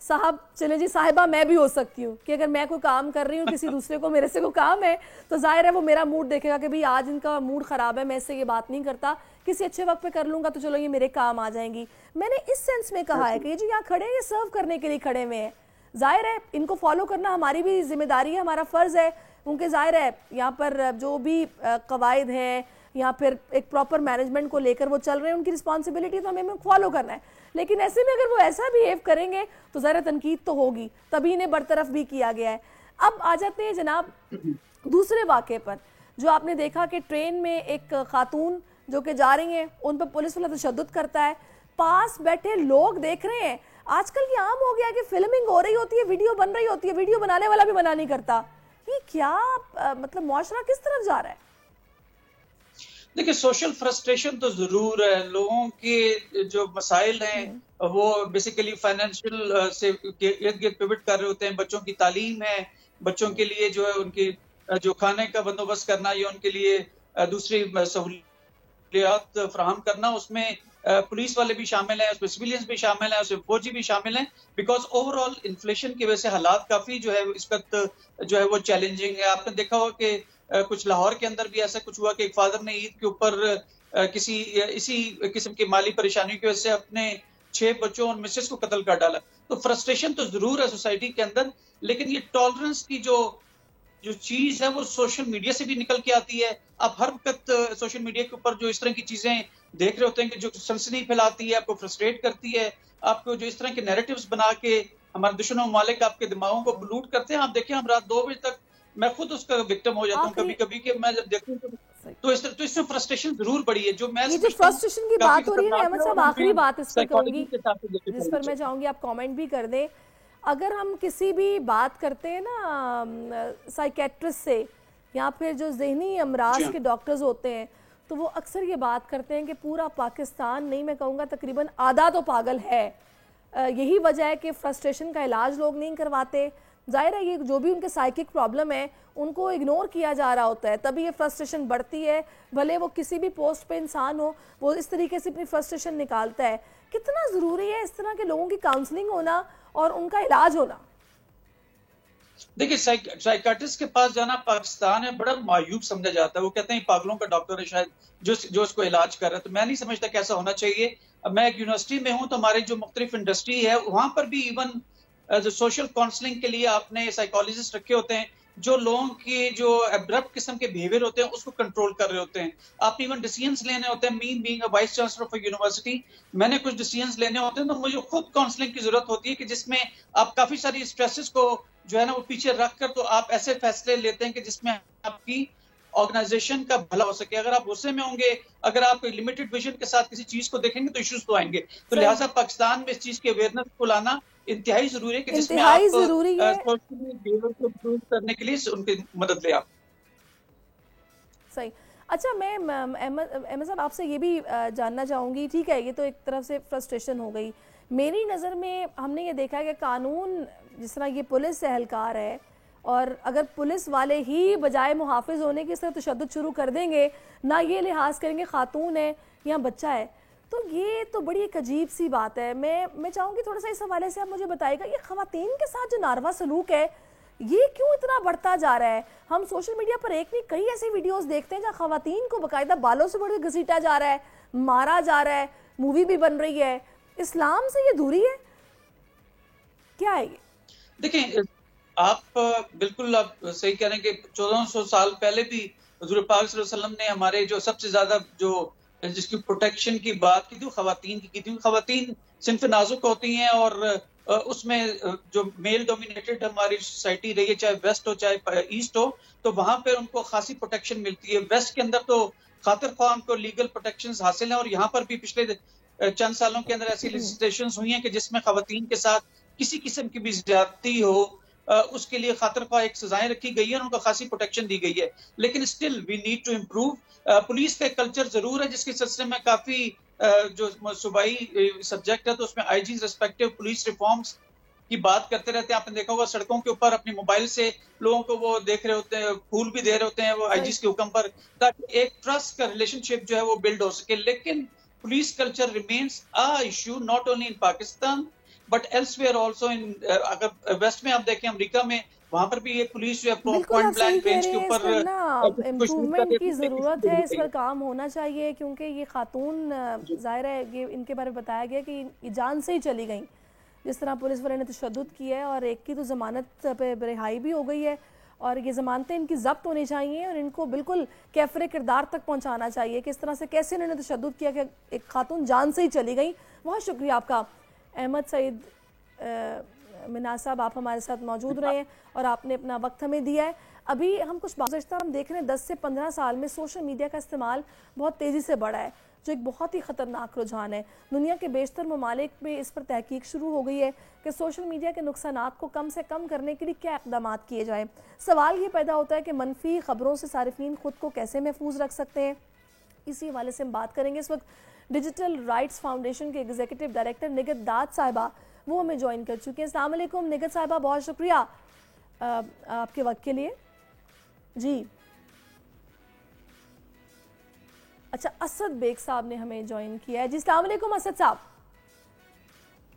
साहब चले जी साहिबा मैं भी हो सकती हूँ कि अगर मैं कोई काम कर रही हूँ किसी दूसरे को मेरे से कोई काम है तो जाहिर है वो मेरा मूड देखेगा कि भाई आज इनका मूड ख़राब है, मैं इससे ये बात नहीं करता, किसी अच्छे वक्त पे कर लूँगा तो चलो ये मेरे काम आ जाएंगी। मैंने इस सेंस में कहा है कि ये जो यहाँ खड़े हैं ये सर्व करने के लिए खड़े हुए हैं, जाहिर है इनको फॉलो करना हमारी भी जिम्मेदारी है, हमारा फ़र्ज़ है, क्योंकि जाहिर है यहाँ पर जो भी कवायद हैं या फिर एक प्रॉपर मैनेजमेंट को लेकर वो चल रहे हैं, उनकी रिस्पॉन्सिबिलिटी तो हमें फॉलो करना है। लेकिन ऐसे में अगर वो ऐसा बिहेव करेंगे तो ज़रा तनकीद तो होगी, तभी इन्हें बरतरफ भी किया गया है। अब आ जाते हैं जनाब दूसरे वाक़े पर, जो आपने देखा कि ट्रेन में एक खातून जो कि जा रही हैं उन पर पुलिस वाला तशद्दुद करता है, पास बैठे लोग देख रहे हैं। आजकल ये आम हो गया कि फिल्मिंग हो रही होती है, वीडियो बन रही होती है, वीडियो बनाने वाला भी मना नहीं करता। ये क्या मतलब मुआशरा किस तरफ जा रहा है? देखिए सोशल फ्रस्ट्रेशन तो जरूर है, लोगों के जो मसाइल हैं वो बेसिकली फाइनेंशियल से इर्द गिर्द पिवट कर रहे होते हैं। बच्चों की तालीम है, बच्चों के लिए जो है उनकी जो खाने का बंदोबस्त करना या उनके लिए दूसरी सहूलियात फराहम करना, उसमें पुलिस वाले भी शामिल हैं, उसमें सिविलियंस भी शामिल हैं, उसमें फौजी भी शामिल हैं, बिकॉज ओवरऑल इन्फ्लेशन की वजह से हालात काफी जो है इस वक्त जो है वो चैलेंजिंग है। आपने देखा होगा कि कुछ लाहौर के अंदर भी ऐसा कुछ हुआ कि एक फादर ने ईद के ऊपर इसी किस्म की माली परेशानी की वजह से अपने 6 बच्चों और मिसेस को कत्ल कर डाला। तो फ्रस्ट्रेशन तो जरूर है सोसाइटी के अंदर, लेकिन ये टॉलरेंस की जो चीज है वो सोशल मीडिया से भी निकल के आती है। आप हर वक्त सोशल मीडिया के ऊपर जो इस तरह की चीजें देख रहे होते हैं कि जो सनसनी फैलाती है, आपको फ्रस्ट्रेट करती है, आपको जो इस तरह के नैरेटिव्स बना के हमारे दुश्मनों ममालिक आपके दिमागों को पोल्यूट करते हैं। आप देखिए हम रात 2 बजे तक, मैं खुद उसका विक्टिम हो जाता हूँ कभी कभी, कि मैं जब देखूँ तो इसमें फ्रस्ट्रेशन जरूर बढ़ी है। जो मैं फ्रस्ट्रेशन की बात हो रही है अहमद साहब, आखिरी बात इस पर कहूंगी जिस पर मैं चाहूंगी आप कमेंट भी कर दें। अगर हम किसी भी बात करते हैं ना साइकेट्रिस्ट से या फिर जो जहनी अमराज के डॉक्टर्स होते हैं, तो वो अक्सर ये बात करते हैं कि पूरा पाकिस्तान नहीं, मैं कहूँगा तकरीबन आधा तो पागल है। यही वजह है कि फ्रस्ट्रेशन का इलाज लोग नहीं करवाते। जाहिर है ये जो भी उनके साइकिक प्रॉब्लम है उनको इग्नोर किया जा रहा होता है, तभी ये फ्रस्ट्रेशन बढ़ती है। भले वो किसी भी पोस्ट पे इंसान हो, वो इस तरीके से अपनी फ्रस्ट्रेशन निकालता है। कितना ज़रूरी है इस तरह के लोगों की काउंसलिंग होना और उनका इलाज होना? देखिए साइकाट्रिस्ट के पास जाना पाकिस्तान में बड़ा मायूब समझा जाता है। वो कहते हैं पागलों का डॉक्टर है शायद जो उसको इलाज कर रहा है, तो मैं नहीं समझता कैसा होना चाहिए। मैं एक यूनिवर्सिटी में हूँ तो हमारी जो मुख्तलिफ इंडस्ट्री है वहां पर भी इवन जो सोशल काउंसलिंग के लिए आपने साइकोलॉजिस्ट रखे होते हैं जो लोगों की जो एब्रप्ट किस्म के बिहेवियर होते हैं उसको कंट्रोल कर रहे होते हैं। आप इवन डिसीजंस लेने होते हैं, mean being a vice chancellor of a university, मैंने कुछ डिसीजंस लेने होते हैं तो मुझे खुद काउंसलिंग की जरूरत होती है कि जिसमें आप काफी सारी स्ट्रेसेस को जो है ना वो पीछे रख कर तो आप ऐसे फैसले लेते हैं कि जिसमें आपकी ऑर्गेनाइजेशन का भला हो सके। अगर आप गुस्से में होंगे, अगर आप लिमिटेड विजन के साथ किसी चीज को देखेंगे तो इश्यूज तो आएंगे। तो लिहाजा पाकिस्तान में इस चीज की अवेयरनेस को लाना इंतहाई जरूरी है कि जिसमें इंतहाई आप जरूरी है। सोशली बिहेवियर को इम्प्रूव करने के लिए उनकी मदद ले आप। सही। अच्छा, मैं अहमद साहब आपसे ये भी जानना चाहूँगी, ठीक है ये तो एक तरफ से फ्रस्ट्रेशन हो गई, मेरी नज़र में हमने ये देखा है कि कानून जिस तरह ये पुलिस एहलकार है, और अगर पुलिस वाले ही बजाय मुहाफिज होने की तरह तशद्दुद शुरू कर देंगे, ना ये लिहाज करेंगे खातून है या बच्चा है, तो ये तो बड़ी एक अजीब सी बात है। मैं चाहूँगी थोड़ा सा इस हवाले से आप मुझे बताइएगा, ये ख़वातीन के साथ जो नारवा सलूक है ये क्यों इतना बढ़ता जा रहा है? हम सोशल मीडिया पर एक नहीं कई ऐसी वीडियोस देखते हैं जहाँ ख़वातीन को बाकायदा बालों से बढ़कर घसीटा जा रहा है, मारा जा रहा है, मूवी भी बन रही है। इस्लाम से ये दूरी है, क्या है ये? देखिए, आप बिल्कुल आप सही कह रहे हैं कि 1400 साल पहले भी हुजूर पाक सल्लल्लाहु अलैहि वसल्लम ने हमारे जो सबसे ज्यादा जो जिसकी प्रोटेक्शन की बात की थी, खवातीन की थी। खवातीन सिंफ नाजुक होती हैं और उसमें जो मेल डोमिनेटेड हमारी सोसाइटी रही है, चाहे वेस्ट हो चाहे ईस्ट हो, तो वहां पर उनको खासी प्रोटेक्शन मिलती है। वेस्ट के अंदर तो खातिर ख्वाह उनको लीगल प्रोटेक्शन हासिल है, और यहाँ पर भी पिछले चंद सालों के अंदर ऐसी लेजिस्लेशन हुई हैं कि जिसमें खवातीन के साथ किसी किस्म की भी ज्यादती हो उसके लिए खातिर ख्वाह एक सजाएं रखी गई है और उनको खासी प्रोटेक्शन दी गई है। लेकिन still we need to improve. Police का कल्चर जरूर है जिसके सिलसिले में काफी जो सूबाई सब्जेक्ट है, तो उसमें आईजी रेस्पेक्टिव पुलिस रिफॉर्म्स की बात करते रहते हैं। आपने देखा होगा सड़कों के ऊपर अपने मोबाइल से लोगों को वो देख रहे होते हैं, फूल भी दे रहे होते हैं वो आईजी के हुक्म पर, ताकि एक ट्रस्ट का रिलेशनशिप जो है वो बिल्ड हो सके। लेकिन police culture remains a issue not only in Pakistan but elsewhere also in. अगर वेस्ट में आप देखें, अमेरिका में, वहां पर भी ये पुलिस जो है पॉइंट ब्लैंक रेंज के ऊपर इम्प्रूवमेंट की जरूरत है, इस पर काम होना चाहिए, क्योंकि ये खातून जाहिर है ये इनके बारे में बताया गया कि ये जान से ही चली गई, जिस तरह पुलिस वाले ने तशद्दुद किया है, और एक की तो जमानत पे रिहाई भी हो गई है, और ये जमानतें इनकी जब्त होनी चाहिए और इनको बिल्कुल कैफरे किरदार तक पहुँचाना चाहिए कि इस तरह से कैसे इन्होंने तशद्दुद किया कि एक खातून जान से ही चली गई। बहुत शुक्रिया आपका अहमद सईद मिना साहब, आप हमारे साथ मौजूद रहे हैं और आपने अपना वक्त हमें दिया है। अभी हम कुछ गुज़श्ता हम देख रहे हैं 10 से 15 साल में सोशल मीडिया का इस्तेमाल बहुत तेज़ी से बढ़ा है, जो एक बहुत ही ख़तरनाक रुझान है। दुनिया के बेशतर ममालिक में इस पर तहकीक शुरू हो गई है कि सोशल मीडिया के नुकसानात को कम से कम करने के लिए क्या इक़दाम किए जाए। सवाल ये पैदा होता है कि मनफी ख़बरों से सारिफीन ख़ुद को कैसे महफूज रख सकते हैं। इसी हवाले से हम बात करेंगे। इस वक्त डिजिटल राइट्स फाउंडेशन के एग्जीक्यूटिव डायरेक्टर निगत दाद साहिबा वो हमें ज्वाइन कर चुके हैं। अस्सलाम वालेकुम निगत साहिबा, बहुत शुक्रिया आपके वक्त के लिए जी। अच्छा, असद बेग साहब ने हमें ज्वाइन किया है जी। अस्सलाम वालेकुम असद साहब।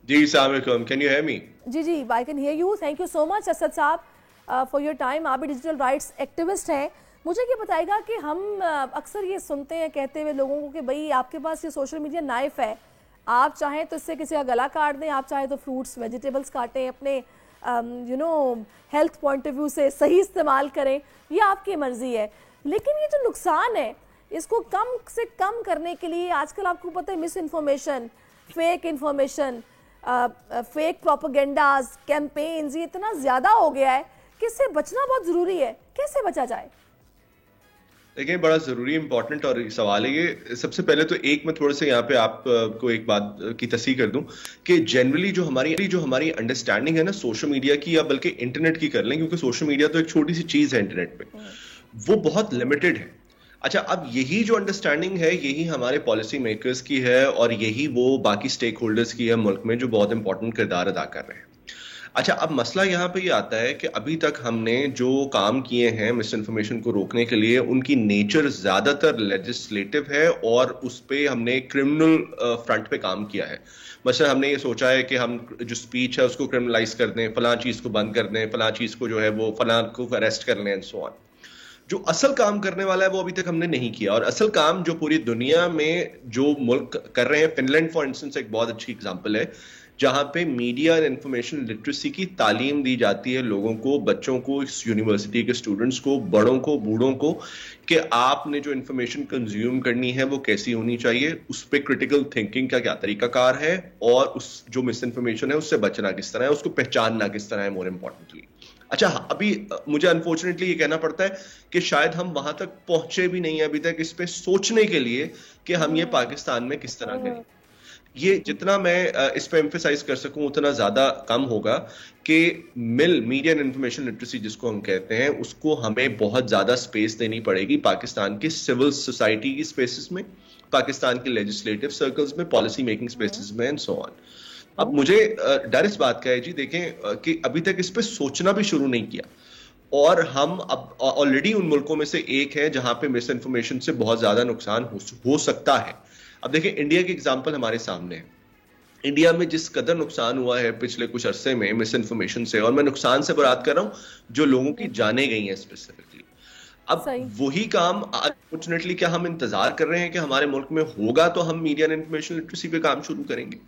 जी अस्सलाम वालेकुम, कैन यू हियर मी? जी जी, I can hear you. Thank you so much Asad sahab for your time. आप भी डिजिटल राइट्स एक्टिविस्ट हैं। मुझे ये बताएगा कि हम अक्सर ये सुनते हैं कहते हुए लोगों को कि भाई आपके पास ये सोशल मीडिया नाइफ है, आप चाहें तो इससे किसी का गला काट दें, आप चाहें तो फ्रूट्स वेजिटेबल्स काटें, अपने हेल्थ पॉइंट ऑफ व्यू से सही इस्तेमाल करें, ये आपकी मर्जी है। लेकिन ये जो नुकसान है इसको कम से कम करने के लिए आजकल आपको पता है misinformation, fake information, fake propagandas, campaigns, ये इतना ज़्यादा हो गया है कि इससे बचना बहुत ज़रूरी है। कैसे बचा जाए? देखिए, बड़ा ज़रूरी इंपॉर्टेंट और सवाल है ये। सबसे पहले तो एक मैं थोड़ा सा यहाँ पे आपको एक बात की तस्दीक कर दूं कि जनरली जो हमारी अंडरस्टैंडिंग है ना सोशल मीडिया की, या बल्कि इंटरनेट की कर लें, क्योंकि सोशल मीडिया तो एक छोटी सी चीज़ है इंटरनेट पे, वो बहुत लिमिटेड है। अच्छा, अब यही जो अंडरस्टैंडिंग है यही हमारे पॉलिसी मेकर्स की है और यही वो बाकी स्टेक होल्डर्स की है मुल्क में जो बहुत इंपॉर्टेंट किरदार अदा कर रहे हैं। अच्छा, अब मसला यहाँ पे ये आता है कि अभी तक हमने जो काम किए हैं मिस इन्फॉर्मेशन को रोकने के लिए, उनकी नेचर ज्यादातर लेजिस्लेटिव है और उस पे हमने क्रिमिनल फ्रंट पे काम किया है। मसलन हमने ये सोचा है कि हम जो स्पीच है उसको क्रिमिनलाइज कर दें, फलां चीज को बंद कर दें, फलां चीज को जो है वो फलां को अरेस्ट कर लें एंड सो ऑन। जो असल काम करने वाला है वो अभी तक हमने नहीं किया, और असल काम जो पूरी दुनिया में जो मुल्क कर रहे हैं, फिनलैंड फॉर इंस्टेंस एक बहुत अच्छी एग्जांपल है, जहां पे मीडिया एंड इंफॉर्मेशन लिटरेसी की तालीम दी जाती है लोगों को, बच्चों को, इस यूनिवर्सिटी के स्टूडेंट्स को, बड़ों को, बूढ़ों को, कि आपने जो इंफॉर्मेशन कंज्यूम करनी है वो कैसी होनी चाहिए, उस पर क्रिटिकल थिंकिंग का क्या तरीकाकार है, और उस जो मिस इन्फॉर्मेशन है उससे बचना किस तरह है, उसको पहचानना किस तरह है, मोर इम्पोर्टेंटली। अच्छा, अभी मुझे अनफॉर्चुनेटली ये कहना पड़ता है कि शायद हम वहां तक पहुंचे भी नहीं है अभी तक इस पे सोचने के लिए कि हम ये पाकिस्तान में किस तरह करें, ये जितना मैं इस पे एम्फेसाइज कर सकूं उतना ज्यादा कम होगा कि मीडिया एंड इंफॉर्मेशन लिटरेसी जिसको हम कहते हैं, उसको हमें बहुत ज्यादा स्पेस देनी पड़ेगी पाकिस्तान के सिविल सोसाइटी की स्पेसेस में, पाकिस्तान के लेजिस्लेटिव सर्कल्स में, पॉलिसी मेकिंग स्पेसेस में एंड सो ऑन। अब मुझे डर इस बात का है जी, देखें कि अभी तक इस पे सोचना भी शुरू नहीं किया, और हम अब ऑलरेडी उन मुल्कों में से एक है जहां पे मिस इन्फॉर्मेशन से बहुत ज्यादा नुकसान हो सकता है। अब देखिए इंडिया की एग्जांपल हमारे सामने है। इंडिया में जिस कदर नुकसान हुआ है पिछले कुछ अरसे में मिस इन्फॉर्मेशन से, और मैं नुकसान से बात कर रहा हूं जो लोगों की जाने गई हैं स्पेसिफिकली। अब वही काम अनफॉर्चुनेटली क्या हम इंतजार कर रहे हैं कि हमारे मुल्क में होगा तो हम मीडिया एंड इंफॉर्मेशन लिटरेसी पे काम शुरू करेंगे,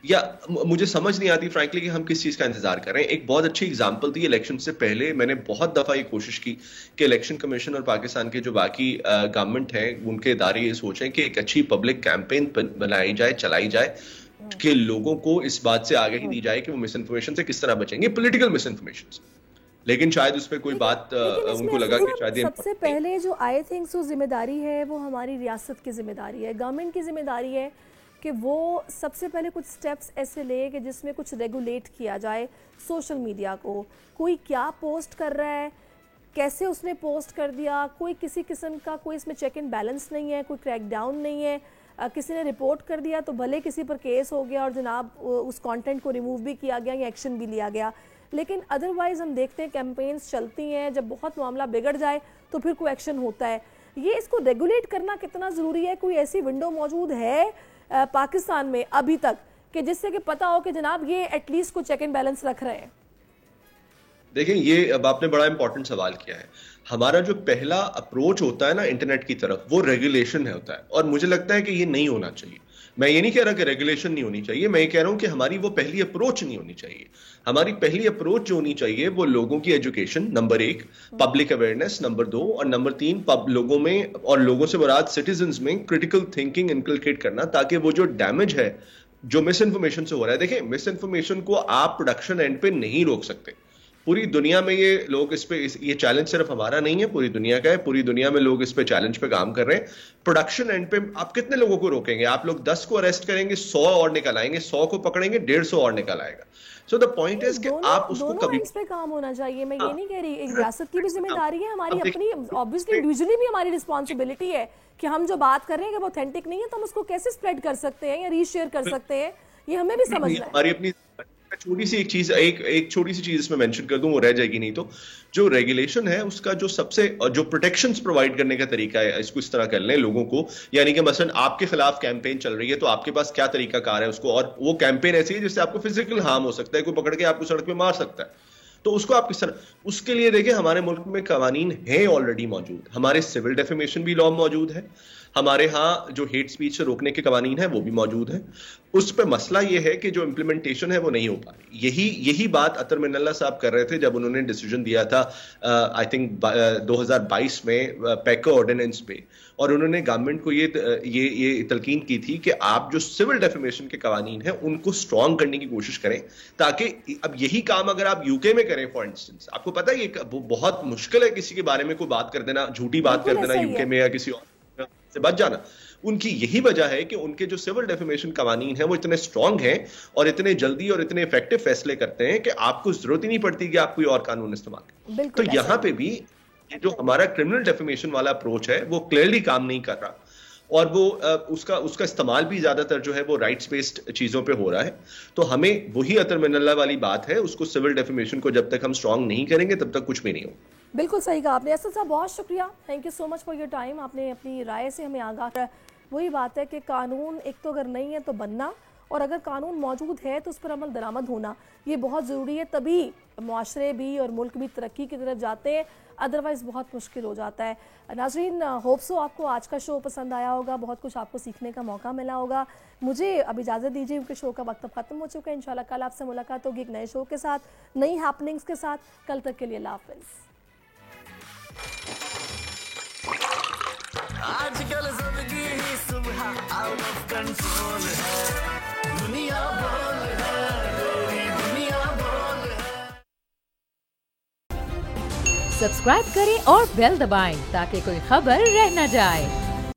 या मुझे समझ नहीं आती फ्रैंकली कि हम किस चीज का इंतजार कर रहे हैं। एक बहुत अच्छी एग्जांपल थी इलेक्शन से पहले, मैंने बहुत दफा ये कोशिश की कि इलेक्शन कमीशन और पाकिस्तान के जो बाकी गवर्नमेंट है उनके इदारे ये सोचें कि एक अच्छी पब्लिक कैंपेन बनाई जाए, चलाई जाए कि लोगों को इस बात से आगाही दी जाए कि वो मिस इन्फॉर्मेशन से किस तरह बचेंगे, पॉलिटिकल मिस इन्फॉर्मेशन से। लेकिन शायद उस पर कोई बात उनको लगा कि शायद सबसे पहले जो आई थिंक सो जिम्मेदारी है वो हमारी रियासत की जिम्मेदारी है, गवर्नमेंट की जिम्मेदारी है कि वो सबसे पहले कुछ स्टेप्स ऐसे ले कि जिसमें कुछ रेगुलेट किया जाए सोशल मीडिया को। कोई क्या पोस्ट कर रहा है, कैसे उसने पोस्ट कर दिया, कोई किसी किस्म का कोई इसमें चेक एंड बैलेंस नहीं है, कोई क्रैकडाउन नहीं है। किसी ने रिपोर्ट कर दिया तो भले किसी पर केस हो गया और जनाब उस कंटेंट को रिमूव भी किया गया या एक्शन भी लिया गया, लेकिन अदरवाइज हम देखते हैं कैंपेन्स चलती हैं, जब बहुत मामला बिगड़ जाए तो फिर कोई एक्शन होता है। ये इसको रेगुलेट करना कितना ज़रूरी है? कोई ऐसी विंडो मौजूद है पाकिस्तान में अभी तक कि जिससे कि पता हो कि जनाब ये एटलीस्ट को चेक एंड बैलेंस रख रहे हैं? देखिए ये अब आपने बड़ा इंपॉर्टेंट सवाल किया है। हमारा जो पहला अप्रोच होता है ना इंटरनेट की तरफ, वो रेगुलेशन है होता है, और मुझे लगता है कि ये नहीं होना चाहिए। मैं ये नहीं कह रहा कि रेगुलेशन नहीं होनी चाहिए, मैं ये कह रहा हूं कि हमारी वो पहली अप्रोच नहीं होनी चाहिए। हमारी पहली अप्रोच जो होनी चाहिए वो लोगों की education, number 1, public awareness number 2, और नंबर 3 लोगों में, और लोगों से मुराद सिटीजन्स में क्रिटिकल थिंकिंग इनकलकेट करना, ताकि वो जो डैमेज है जो मिस इन्फॉर्मेशन से हो रहा है, देखिए मिस इन्फॉर्मेशन को आप प्रोडक्शन एंड पे नहीं रोक सकते। पूरी दुनिया में ये लोग ये चैलेंज सिर्फ हमारा नहीं है, पूरी दुनिया का है। पूरी दुनिया में लोग इस पे चैलेंज पे काम कर रहे हैं। प्रोडक्शन एंड पे आप कितने लोगों को रोकेंगे? आप लोग 10 को अरेस्ट करेंगे, 100 और निकल आएंगे, 100 को पकड़ेंगे, 150 और निकल आएगा। सो द पॉइंट इज कि आप उसको कभी इस पे काम होना चाहिए। मैं ये नहीं कह रही, एक रियासत की भी जिम्मेदारी है, हमारी अपनी ऑब्वियसली इंडिविजुअली भी हमारी रिस्पॉन्सिबिलिटी है कि हम जो बात कर रहे हैं कि वो ऑथेंटिक नहीं है तो हम उसको कैसे स्प्रेड कर सकते हैं या रीशेयर कर सकते हैं, ये हमें भी समझना है। हमारी अपनी छोटी सी एक छोटी सी चीज इसमें मेंशन कर दूं, वो रह जाएगी नहीं तो। जो रेगुलेशन है उसका जो सबसे जो प्रोटेक्शंस प्रोवाइड करने का तरीका है, इसको इस तरह कर लें लोगों को, यानी कि मसलन आपके खिलाफ कैंपेन चल रही है तो आपके पास क्या तरीका कार है उसको, और वो कैंपेन ऐसी है जिससे आपको फिजिकल हार्म हो सकता है, कोई पकड़ के आपको सड़क पे मार सकता है, तो उसको आप किस तरह, उसके लिए देखिए हमारे मुल्क में कवानीन है ऑलरेडी मौजूद। हमारे सिविल डेफेमेशन भी लॉ मौजूद है, हमारे यहाँ जो हेट स्पीच से रोकने के कवानीन है वो भी मौजूद है। उस पर मसला ये है कि जो इम्प्लीमेंटेशन है वो नहीं हो पा रही। यही बात अतर मिनल्ला साहब कर रहे थे जब उन्होंने डिसीजन दिया था आई थिंक 2022 में पैको ऑर्डिनेंस पे, और उन्होंने गवर्नमेंट को ये तलकीन की थी कि आप जो सिविल डेफेमेशन के कवानीन हैं उनको स्ट्रॉन्ग करने की कोशिश करें, ताकि अब यही काम अगर आप यूके में करें फॉर इंस्टेंस, आपको पता है ये बहुत मुश्किल है किसी के बारे में कोई बात कर देना, झूठी बात कर देना यूके में या किसी और से बच जाना। उनकी यही वजह है कि उनके जो सिविल डेफेमेशन कवानीन है वो इतने स्ट्रांग हैं और इतने जल्दी और इतने इफेक्टिव फैसले करते हैं कि आपको जरूरत ही नहीं पड़ती कि आप कोई और कानून इस्तेमाल करें। तो यहां पे भी जो हमारा क्रिमिनल डेफेमेशन वाला अप्रोच है वो क्लियरली काम नहीं कर रहा, और वो उसका इस्तेमाल भी ज्यादातर जो है वो राइट्स बेस्ड चीजों पे हो रहा है। तो हमें वही अतर मिनल्ला वाली बात है, उसको सिविल डेफेमेशन को जब तक हम स्ट्रांग नहीं करेंगे तब तक कुछ भी नहीं होगा। बिल्कुल सही कहा आपने। असद साहब बहुत शुक्रिया, thank you so much for your time. आपने अपनी राय से हमें आगाह कर, वही बात है कि कानून एक तो अगर नहीं है तो बनना, और अगर कानून मौजूद है तो उस पर अमल दरामद होना ये बहुत ज़रूरी है, तभी माशरे भी और मुल्क भी तरक्की की तरफ जाते हैं, अदरवाइज़ बहुत मुश्किल हो जाता है। नाज़रीन, होप सो आपको आज का शो पसंद आया होगा, बहुत कुछ आपको सीखने का मौका मिला होगा। मुझे अब इजाज़त दीजिए क्योंकि शो का वक्त अब ख़त्म हो चुका है। इंशाल्लाह कल आपसे मुलाकात होगी एक नए शो के साथ, नई हैपनिंग्स के साथ। कल तक के लिए अल्लाह हाफ़िज़। आजकल सबकी ही सुबह आउट ऑफ कंट्रोल है, दुनिया बोल है, दुनिया बोल है। सब्सक्राइब करें और बेल दबाएं ताकि कोई खबर रह न जाए।